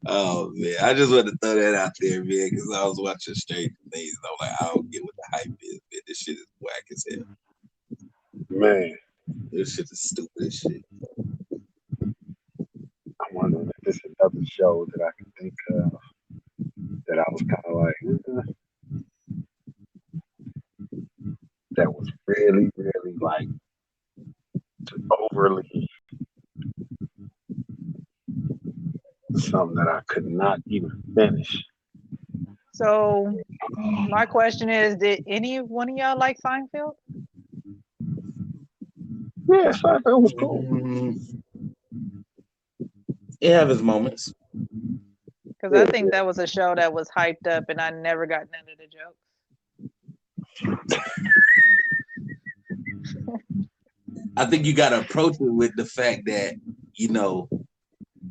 Oh man, I just want to throw that out there, man, because I was watching Stranger Things. And I'm like, I don't get what the hype is, man. This shit is whack as hell. Man, This shit is stupid as shit. I'm wondering if there's another show that I can think of that I was kind of like, that was really, really like overly something that I could not even finish. So my question is, did any one of y'all like Seinfeld? Yeah, Seinfeld was cool. It have its moments. Because I Yeah, think that was a show that was hyped up, and I never got none of the jokes. I think you got to approach it with the fact that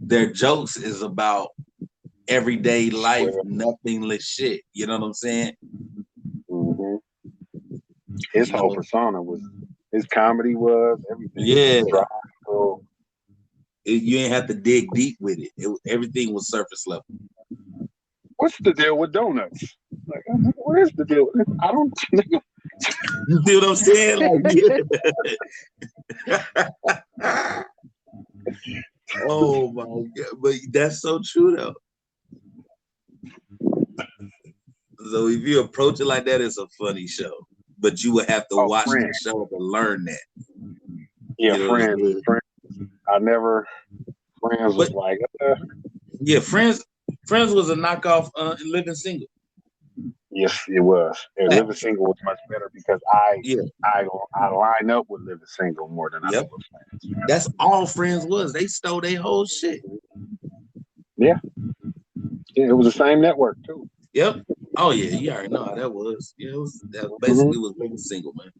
their jokes is about everyday life, nothingless shit. You know what I'm saying? mm-hmm. His You whole know, persona was, his comedy was, everything was yeah. just dry. So, You ain't have to dig deep with it. Everything was surface level. what's the deal with donuts? Like, what is the deal? I don't. You see what I'm saying? Like, yeah. Oh my god! But that's so true though. So if you approach it like that, it's a funny show. But you would have to Oh, watch the Friends. show to learn that. Yeah, You know what I'm Friends. saying? Friends. I never. Friends was But like, yeah, Friends was a knockoff Living Single. yes, it was. And That, Living Single was much better because yeah, I line up with Living Single more than I do yep. with Friends. That's all Friends was. They stole their whole shit. Yeah, it was the same network too. Yep. Oh yeah, you already know how that was. Yeah, that Mm-hmm. basically was Living Single, man.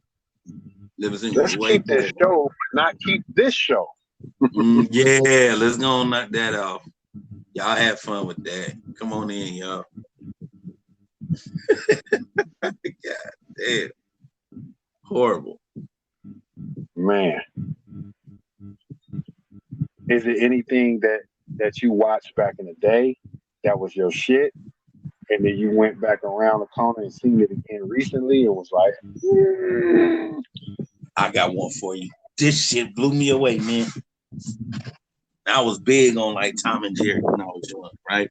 Living Single was Let's way keep this better. show, but not keep this show. Yeah, let's go and knock that off. Y'all have fun with that. Come on in, y'all. God damn. Horrible. Man, is it anything that you watched back in the day that was your shit, and then you went back around the corner and seen it again recently and was like, I got one for you. This shit blew me away, man. I was big on like Tom and Jerry when I was young, right?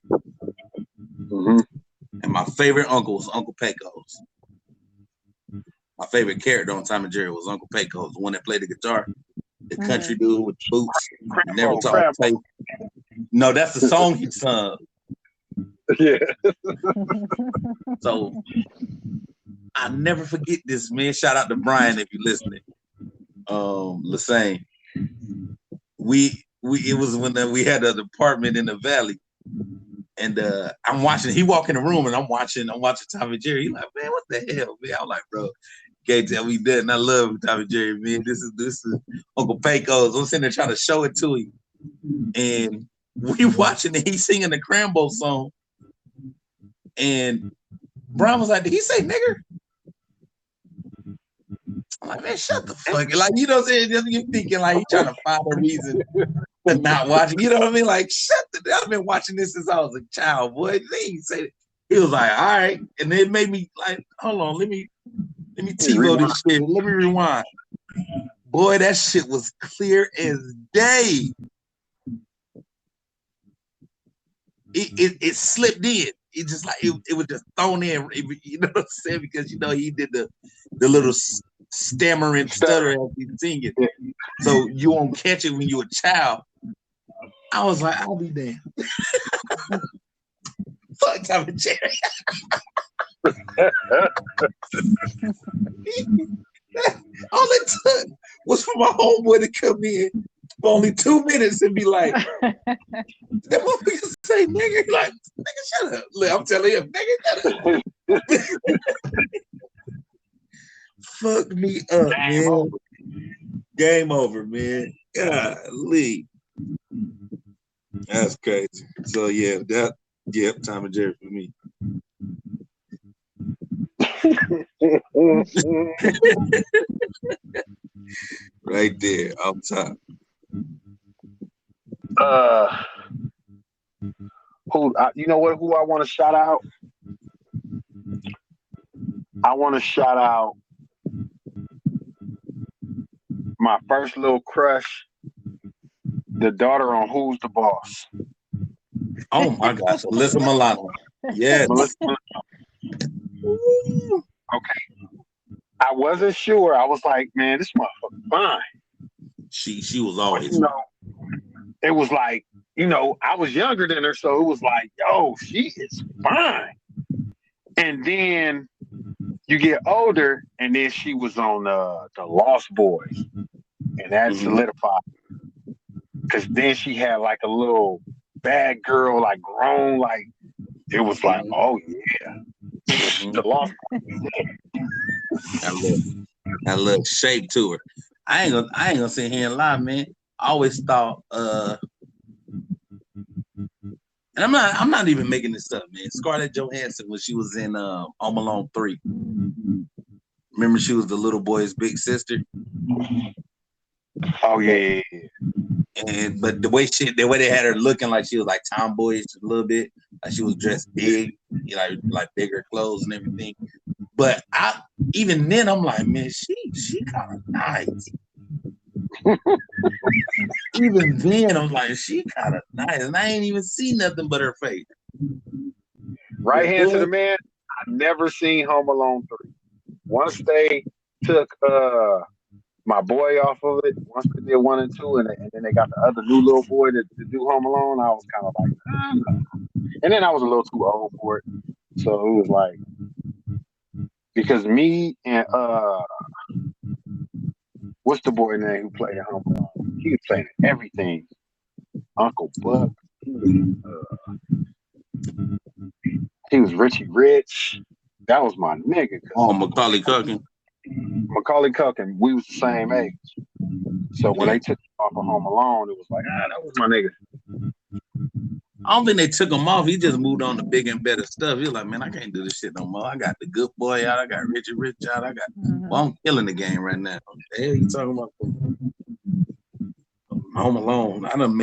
mm-hmm. And my favorite uncle was Uncle Pecos. My favorite character on Tom and Jerry was Uncle Pecos, the one that played the guitar, the country dude with the boots, never talked. No, that's the song he sung. Yeah. So I never forget this, man. Shout out to Brian if you're listening. Lassane. It was when we had an apartment in the valley, and I'm watching. He walk in the room, and I'm watching Tom and Jerry. He like, man, what the hell, man? I'm like, bro, can't tell me that. And I love Tom and Jerry, man. This is Uncle Pecos. I'm sitting there trying to show it to him, and we watching it. He's singing the Crambo song, and Brian was like, did he say nigger? I'm like, man, shut the fuck. Like, you know what I'm saying? You thinking like he trying to find a reason to not watch it. You know what I mean? Like, shut the I've been watching this since I was a child, boy. They ain't say that. He was like, all right. And it made me like, hold on, let me TiVo this shit. Let me rewind. Boy, that shit was clear as day. It slipped in. It just like it was just thrown in. You know what I'm saying? Because he did the little stammering stutter as he's singing. So you won't catch it when you're a child. I was like, I'll be damned. Fuck Tom and Jerry. All it took was for my homeboy to come in for only 2 minutes and be like, that motherfucker say, nigga, like, nigga, shut up. Look, I'm telling him, nigga, shut up. Fuck me up, Game man. over. Game over, man. Golly. That's crazy. So yeah, Tom and Jerry for me. Right there, up top. uh, you know what? Who I want to shout out? I want to shout out my first little crush, the daughter on Who's the Boss. Oh my gosh, Alyssa Milano. Yes. Melissa. Okay. I wasn't sure. I was like, man, this motherfucker fine. She was But always you know, it was like, I was younger than her, so it was like, yo, she is fine. And then you get older, and then she was on the Lost Boys, and that solidified. Because then she had like a little bad girl, like grown, like it was like, oh yeah, the Lost that little shape to her. I ain't gonna sit here and lie, man. I always thought, and I'm not even making this up, man. Scarlett Johansson when she was in Home Alone 3. Remember she was the little boy's big sister? Oh yeah. But the way they had her looking like she was like tomboyish a little bit, like she was dressed big, like bigger clothes and everything. But even then I'm like, man, she kind of nice. Even then I'm like, she kind of nice, and I ain't even see nothing but her face. Right hand to the man. I never seen Home Alone 3. Once they took my boy off of it, once they did 1 and 2, and then they got the other new little boy to do Home Alone, I was kind of like, and then I was a little too old for it, so it was like, because me and what's the boy name who played at Home Alone? He was playing everything. Uncle Buck. He was Richie Rich. That was my nigga. Oh, Macaulay Culkin. Macaulay Culkin. We was the same age. So when they took him off of Home Alone, it was like, that was my nigga. I don't think they took him off. He just moved on to bigger and better stuff. He was like, man, I can't do this shit no more. I got the Good Boy out. I got Richie Rich out. Well, I'm killing the game right now. What the hell you talking about? Home Alone. I done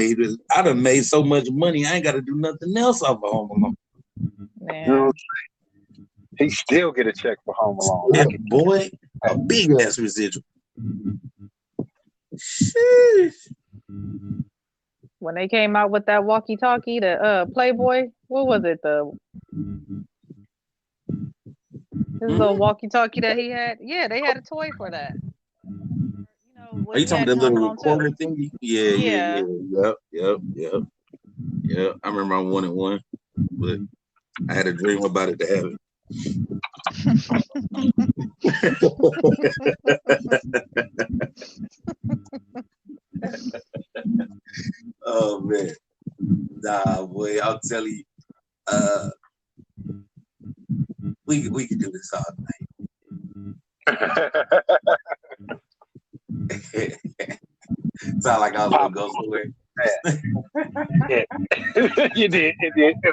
made so much money. I ain't got to do nothing else off of Home Alone. Man. You know what I'm saying? He still get a check for Home Alone. Yeah, boy, a big ass residual. Sheesh. When they came out with that walkie-talkie, the Playboy, what was it? His little walkie-talkie that he had. Yeah, they had a toy for that. Are you talking about the little recorder thingy? Yeah. Yep. I remember I wanted one, but I had a dream about it to have it. Oh man. Nah, boy, I'll tell you, we can do this all night. Sound like I was gonna go somewhere. Yeah. You did. It did. Hey.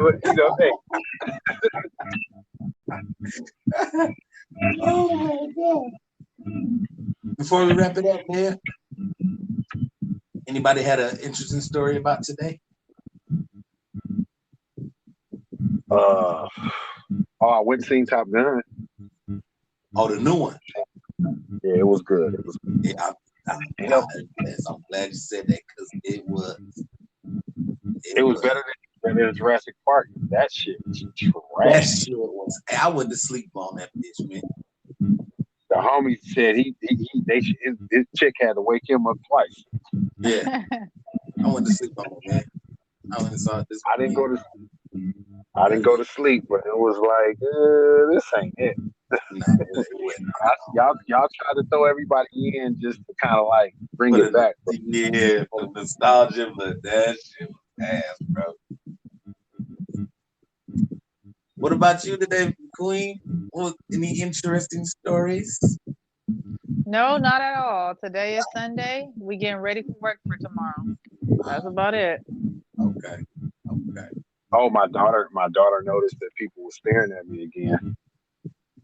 Oh my God. Before we wrap it up, man, anybody had an interesting story about today? I went and seen Top Gun. Oh, the new one. Yeah, it was good. It was good. Yeah, I'm glad you said that because it was better than Jurassic Park. That shit was trash. That shit was. I went to sleep on that bitch, man. The homie said his chick had to wake him up twice. Yeah, I went to sleep on it, man. I went and saw this. I didn't go to sleep, but it was like this ain't it. No, it wasn't Y'all try to throw everybody in just to kind of like bring for it the back, yeah, for the nostalgia, but that shit was ass, bro. What about you today, Queen? Any interesting stories? No, not at all. Today is Sunday. We getting ready for work for tomorrow. That's about it. Okay, okay. Oh, my daughter noticed that people were staring at me again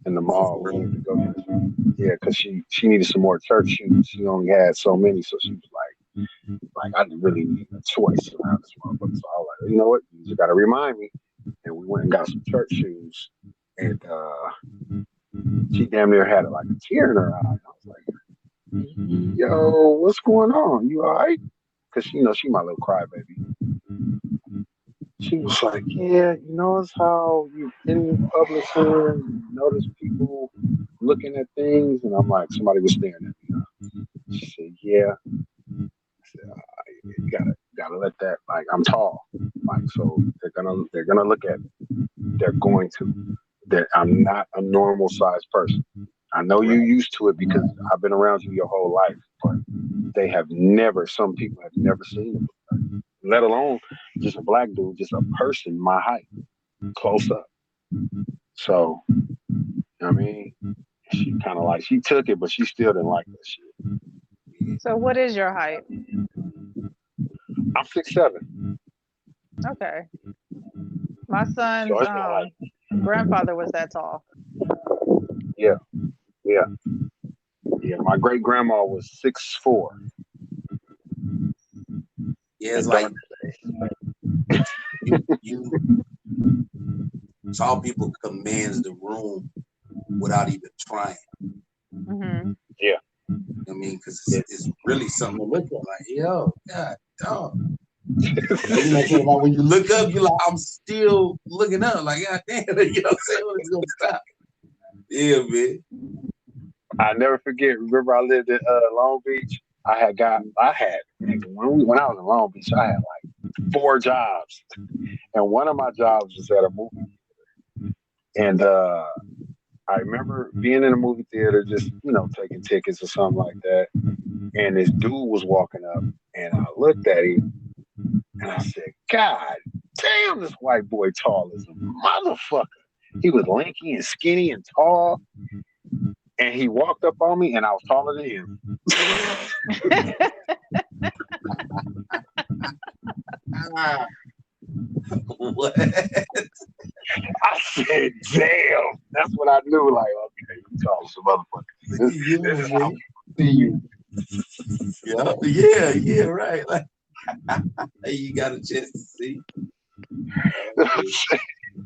in the Oh, mall. for We real? needed to go get yeah, because she needed some more church shoes. She only had so many, so she was like I really need a choice around this motherfucker. So I was like, you know what, you just got to remind me. And we went and got some church shoes, and she damn near had like a tear in her eye. And I was like, yo, what's going on? You all right? Because she my little crybaby. She was like, yeah, you notice how you in public here, you notice people looking at things, and I'm like, somebody was staring at me. She said, yeah. I said, you gotta let that, like, I'm tall, like, so they're gonna look at me. They're going to. That I'm not a normal sized person. I know you Right. used to it because I've been around you your whole life, but they have never. Some people have never seen it, let alone just a black dude, just a person my height, close up. So I mean, she kind of like she took it, but she still didn't like that shit. So, what is your height? I'm 6'7", Okay. My so son's it's not like grandfather was that tall. yeah, yeah, yeah. My great grandma was 6'4", Yeah, it's and like dark. you tall people commands the room without even trying. Mhm. Yeah, I mean, because yeah. it's really something to look at. Like, yo, God, dog. You know what I'm saying? Like when you look up, you're like, I'm still looking up. Like, God damn, you know what I'm saying? When it's gonna stop? Yeah, man. I never forget. Remember, I lived in Long Beach. I had when I was in Long Beach, I had like 4 jobs, and one of my jobs was at a movie, and I remember being in a movie theater, just taking tickets or something like that, and this dude was walking up, and I looked at him, and I said, "God damn, this white boy tall as a motherfucker." He was lanky and skinny and tall, and he walked up on me, and I was taller than him. Ah, what? I said, "Damn!" That's what I knew. Like, okay, you tall as a motherfucker. This, Yeah, this is how man. we see you. Yeah, yeah, yeah, right. Like, you got a chance to see. I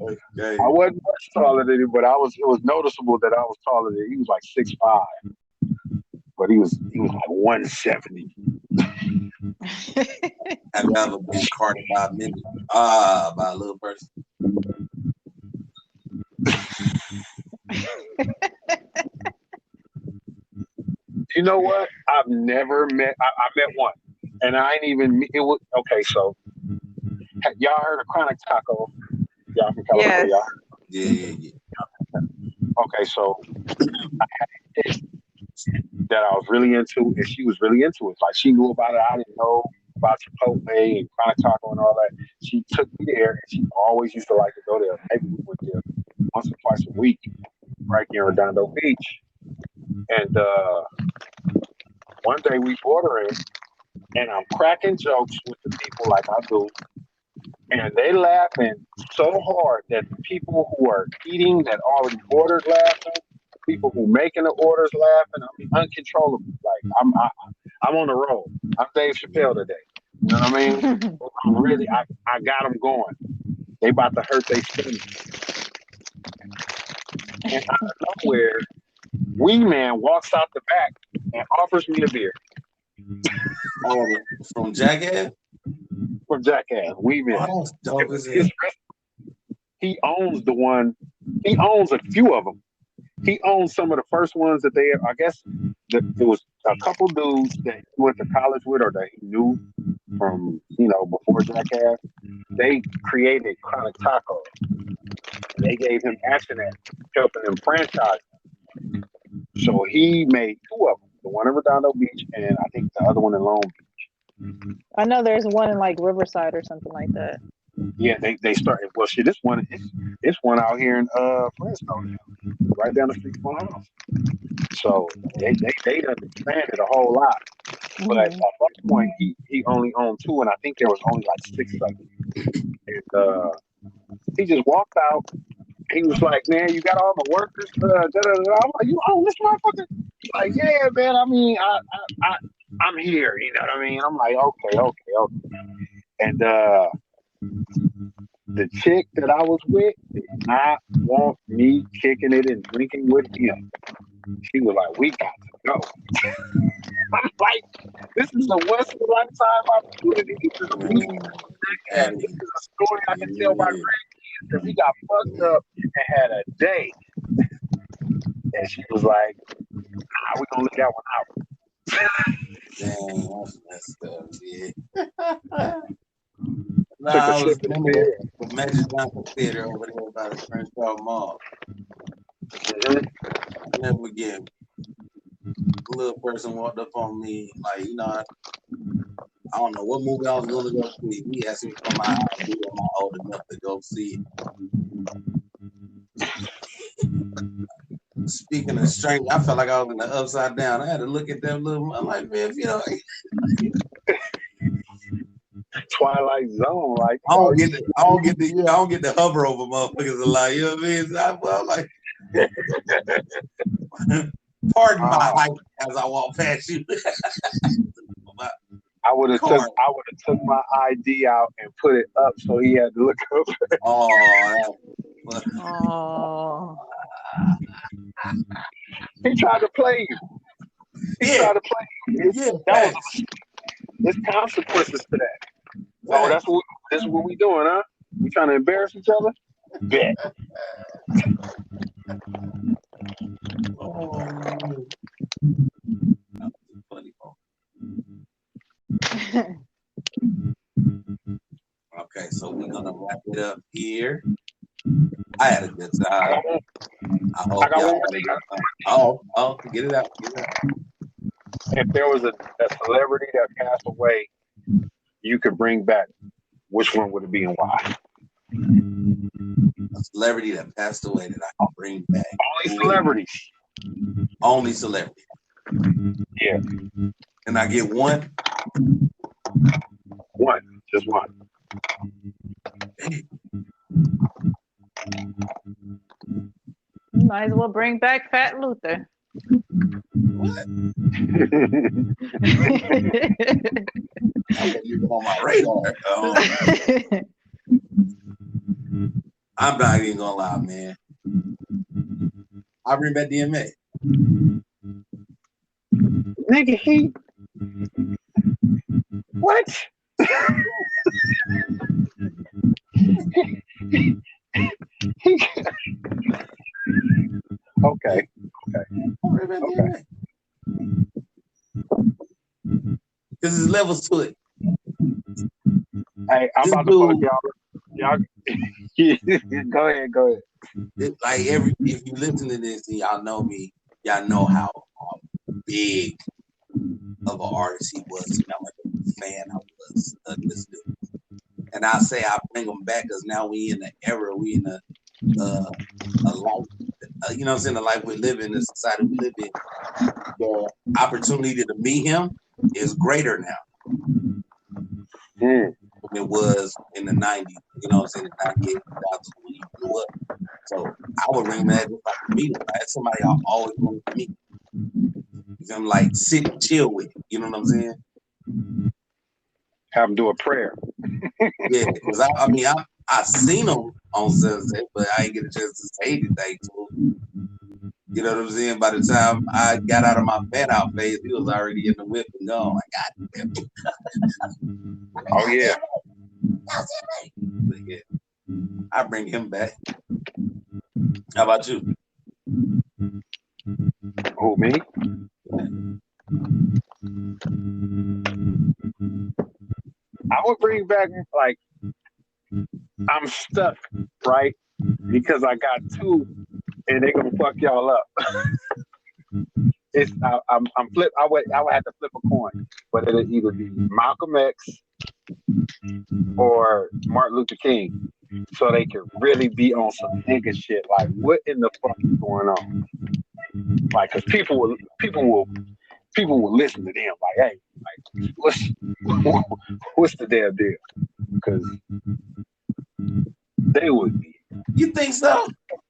Okay. wasn't much taller than him, but I was. It was noticeable that I was taller than him. He was like 6'5", but he was like 170. Have you ever been carded by a minute? By a little person. You know what? I've never met. I met one, and I ain't even. It was okay. So y'all heard of Chronic Taco? Y'all from California? Yes. Y'all Yeah, yeah, yeah. okay? So that I was really into, and she was really into it. Like she knew about it. I didn't know about Chipotle and Chronic Taco and all that. She took me there, and she always used to like to go there. Maybe we went there once or twice a week, right here in Redondo Beach. And one day we ordering, and I'm cracking jokes with the people like I do, and they laughing so hard that the people who are eating that already ordered laughing, people who making the orders laughing. I mean, uncontrollable. Like I'm on the roll. I'm Dave Chappelle today. You know what I mean? I'm really, I got them going. They about to hurt their stomach. And out of nowhere, Wee Man walks out the back and offers me a beer Oh, from Jackass? from Jackass. Wee Man. Oh, that's It dope was as his. hell. He owns the one. He owns a few of them. He owns some of the first ones that they. I guess it was a couple dudes that he went to college with or that he knew from before Jackass. They created Chronic Taco. They gave him action at helping him franchise. So he made two of them, the one in Redondo Beach and I think the other one in Long I know there's one in like Riverside or something like that. Beach. Yeah, they started. Well, shit, this one it's one out here in Fresno now, right down the street from my house. So they done expanded a whole lot. But at Hmm. that point, he only owned two, and I think there was only like six of them. And he just walked out. He was like, "Man, you got all the workers." Da, da, da. I'm like, "You own this motherfucker?" He's like, "Yeah, man. I mean, I'm here. You know what I mean?" I'm like, "Okay, okay, okay." And the chick that I was with did not want me kicking it and drinking with him. She was like, "We got to go." I'm like, "This is a once in a lifetime opportunity to meet Man, and that this is is a story I can tell my yeah, grandkids because he got fucked up and had a day." And she was like, we gonna let that one out. man, that's messed up, yeah. Took a Nah, I sip was of the remember beer. the Magic Johnson Theater over there by the Crenshaw Mall. Mm-hmm. I never forget. A little person walked up on me, like, I don't know what movie I was gonna go see. He asked me for my ID. Am I old enough to go see it? Speaking of strange, I felt like I was in the upside down. I had to look at them little. I'm like, man, if you know, Twilight Zone, like I oh, don't get the, I don't get the, yeah, I don't get to hover over motherfuckers a lot. You know what I mean? So I'm like, pardon my wow. height as I walk past you. My car. I would have took my ID out and put it up so he had to look up. Oh, Oh. He tried to play you. He yeah, tried to play you. yeah, That was facts, there's consequences to that. Oh, facts. this is what we doing, huh? We trying to embarrass each other? Bet. Oh man, that was a funny moment. Okay, so we're gonna wrap it up here. I had a good I time. got one, I I hope got y'all one more had a thing. good time. Oh, get it out, get it out. If there was a celebrity that passed away, you could bring back. Which one would it be and why? A celebrity that passed away that I can bring back. Only Ooh, celebrities. only celebrity. Yeah, And I get one. one, just one. You might as well bring back Fat Luther. What? I wasn't even on my radar. I'm not even gonna lie, man. I bring back DMA. Nigga, what? He, okay, I bring back okay. DMA. Because there's levels to it. Hey, I'm This about to fuck dude, y'all. Go ahead, go ahead. like if you listen to this and y'all know me, y'all know how big of an artist he was and how much of a fan I was of this dude. And I say I bring him back because now we in the era, we in a life, you know what I'm saying, the life we live in, the society we live in. The opportunity to meet him is greater now Mm. than it was in the 90s. You know what I'm saying, the 98, 2000 when he blew up. So I would bring him back just like to meet him. That's somebody I always wanted to meet. You feel me? Like sit and chill with. You know what I'm saying? Have him do a prayer. Yeah, because I seen him on Sunset, but I ain't get a chance to say anything to him. You know what I'm saying? By the time I got out of my fan out phase, he was already in the whip and gone. Like, God Oh yeah. damn. But yeah, I bring him back. How about you? Who me? I would bring back like I'm stuck, right? Because I got two and they gonna fuck y'all up. I'm flip. I would have to flip a coin, but it'll either be Malcolm X or Martin Luther King, so they could really be on some nigga shit. Like, what in the fuck is going on? Like, cause people will listen to them. Like, hey, like, what's the damn deal? Because they would be You think so?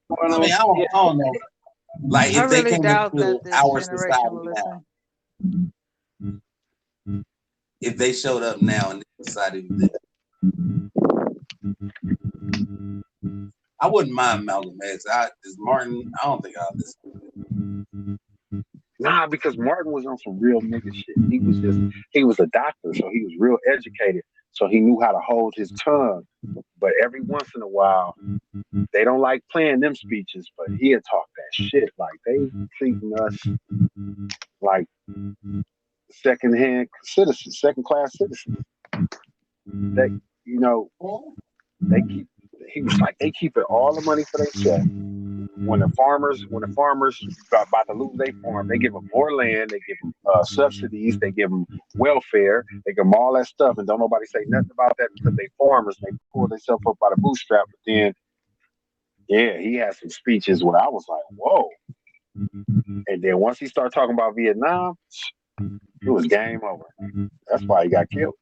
going I mean, on. Yeah, I don't know. Like I if they really came doubt into that this our generation society will now, listen. if they showed up now in this society, I wouldn't mind Malcolm X. Is Martin. I don't think I'll listen. nah, because Martin was on some real nigga shit. He was a doctor, so he was real educated, so he knew how to hold his tongue. But every once in a while, they don't like playing them speeches, but he'll talk that shit. Like they treating us like second class citizens. They, you know, they keep. He was like, they keep it all the money for themselves. When the farmers about to lose their farm, they give them more land, they give them subsidies, they give them welfare, they give them all that stuff, and don't nobody say nothing about that because they farmers. They pull themselves up by the bootstrap. But then, yeah, he had some speeches where I was like, whoa. And then once he started talking about Vietnam, it was game over. That's why he got killed.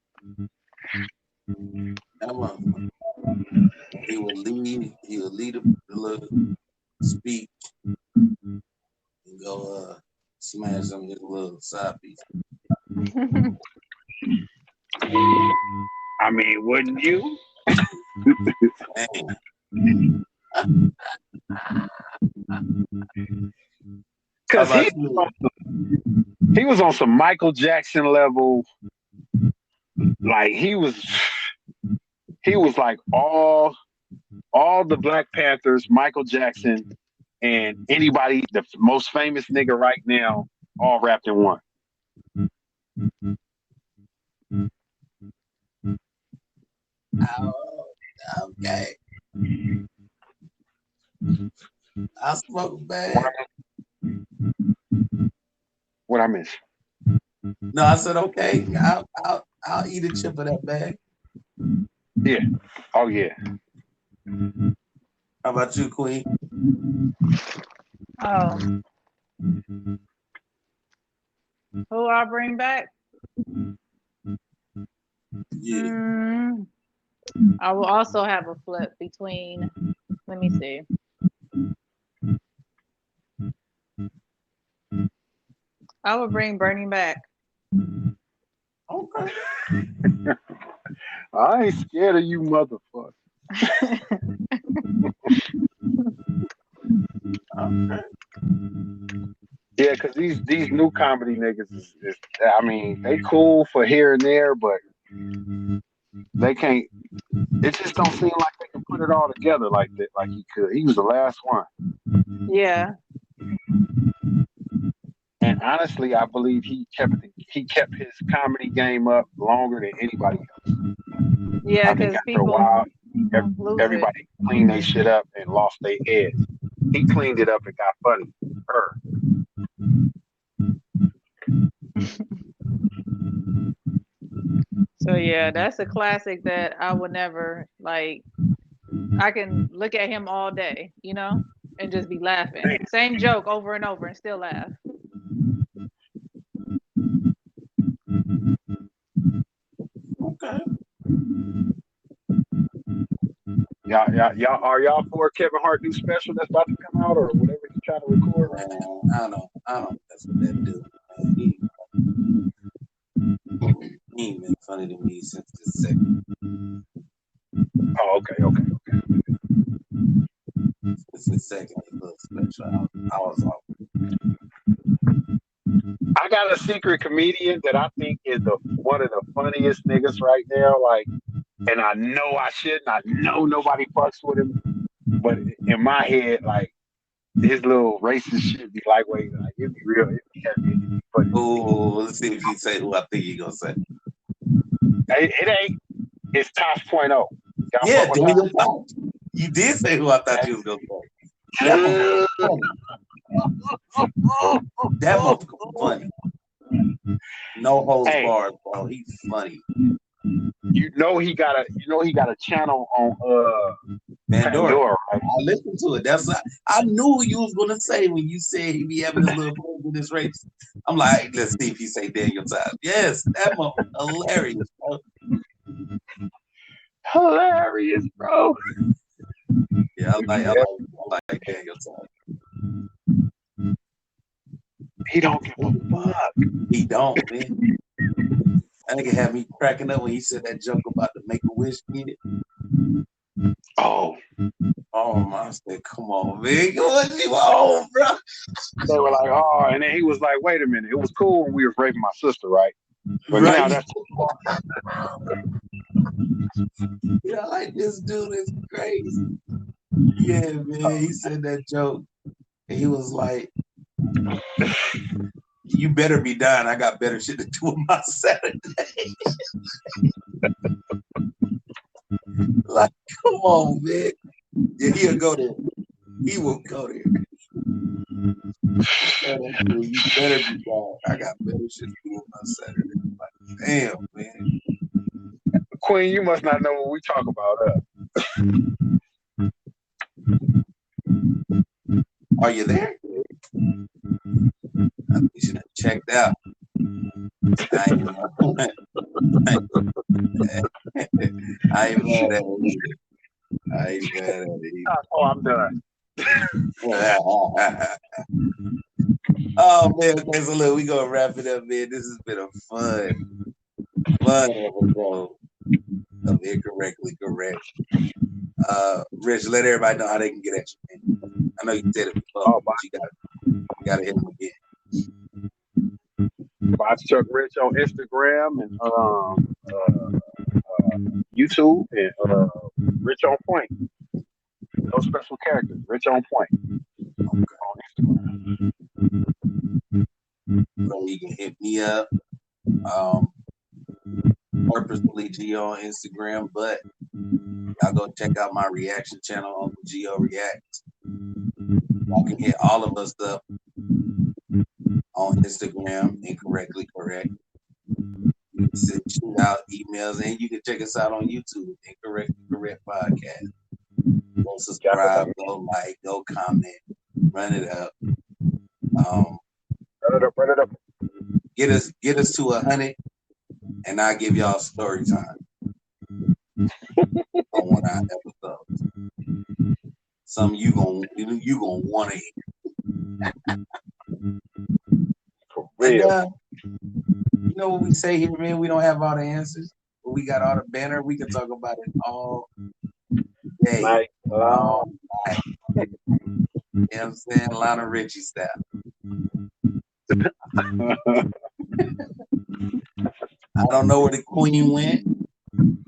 That one, he would lead. He would lead a little speech and go smash some of his little side piece. I mean, wouldn't you? Man, how Because about you? he was on some Michael Jackson level. Like he was like all the Black Panthers, Michael Jackson, and anybody, the most famous nigga right now, all wrapped in one. Oh, okay, I'll smoke a What bag. what I miss? No, I said okay. I'll eat a chip of that bag. Yeah. Oh yeah. How about you, Queen? Oh, who I bring back? Yeah. Mm, I will also have a flip between. Let me see. I would bring Bernie back. Okay. I ain't scared of you, motherfucker. Okay. Yeah, because these new comedy niggas is I mean, they cool for here and there, but they can't. It just don't seem like they can put it all together like that, like he could. He was the last one, Yeah, and honestly, I believe he kept his comedy game up longer than anybody else. yeah, I think because after a people while, lose it. everybody cleaned their shit up and lost their heads. He cleaned it up and got funny. Her. So yeah, that's a classic that I would never like. I can look at him all day, and just be laughing. Same joke over and over and still laugh. Okay. Y'all, are y'all for Kevin Hart new special that's about to come out or whatever he's trying to record right now? Man, I don't mess with that dude. Man. He ain't been funny to me since the second. Oh, okay. Since the second little special. I was off. I got a secret comedian that I think is the one of the funniest niggas right now. Like, and I know I shouldn't. I know nobody fucks with him, but in my head, like his little racist shit be lightweight. Like it'd be real. It'd be heavy. It'd be funny. Oh, let's see if he say who I think he gonna say. It ain't. It's Tosh Point oh. Y'all Yeah, fuck with there you Tosh? go. You did say who I thought you was gonna say. That was funny. That motherfucker funny. No holds Hey, bars, bro. He's funny. he got a channel on Pandora. Pandora, right? I listened to it. I knew you was gonna say when you said he be having his little fun with his race. I'm like, let's see if he say Daniel Times. Yes, that motherfucker hilarious, bro. Hilarious, bro. Yeah, I like Daniel Times. He don't give a fuck. He don't, man. I think it had me cracking up when he said that joke about the Make-A-Wish kid. Oh, I said, come on, man. What you on, bro? they were like, oh, and then he was like, wait a minute, it was cool when we was raping my sister, right? But now Right. that's too far. Yeah, like this dude is crazy. Yeah, man. He said that joke. And he was like, you better be dying. I got better shit to do with my Saturday. Like, come on, man. Yeah, he'll go there. He will go there. You better be dying. I got better shit to do with my Saturday. Like, damn, man. Queen, you must not know what we talk about. Are you there? You should have checked out. I ain't mad at it. I ain't mad at it. Oh, I'm done. Oh man, okay, so look, we gonna wrap it up, man. This has been a fun episode of Incorrectly Correct. Rich, let everybody know how they can get at you, man. I know you said it before, Oh, but you gotta hit them again. Box Truck Rich on Instagram and YouTube and Rich on Point. No special characters. Rich on Point on Instagram. So you can hit me up. Purposefully Geo on Instagram, but y'all go check out my reaction channel, Uncle Geo Reacts. Y'all can hit all of us up on Instagram, Incorrectly Correct. You can shoot out emails, and you can check us out on YouTube, Incorrectly Correct Podcast. Go subscribe, go like, go comment, run it up. Run it up. Get us to 100, and I'll give y'all story time on one of our episodes. Something you gonna want to hear. For real. And, you know what we say here, man? We don't have all the answers, but we got all the banner. We can talk about it all day. Night All night. You know what I'm saying? Lionel Richie style. I don't know where the queen went,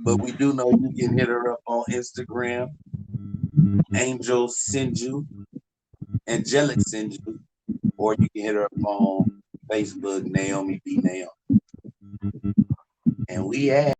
but we do know you can hit her up on Instagram. Angel Sinju, Angelic Sinju, or you can hit her up on Facebook, Naomi B. Naomi. And we have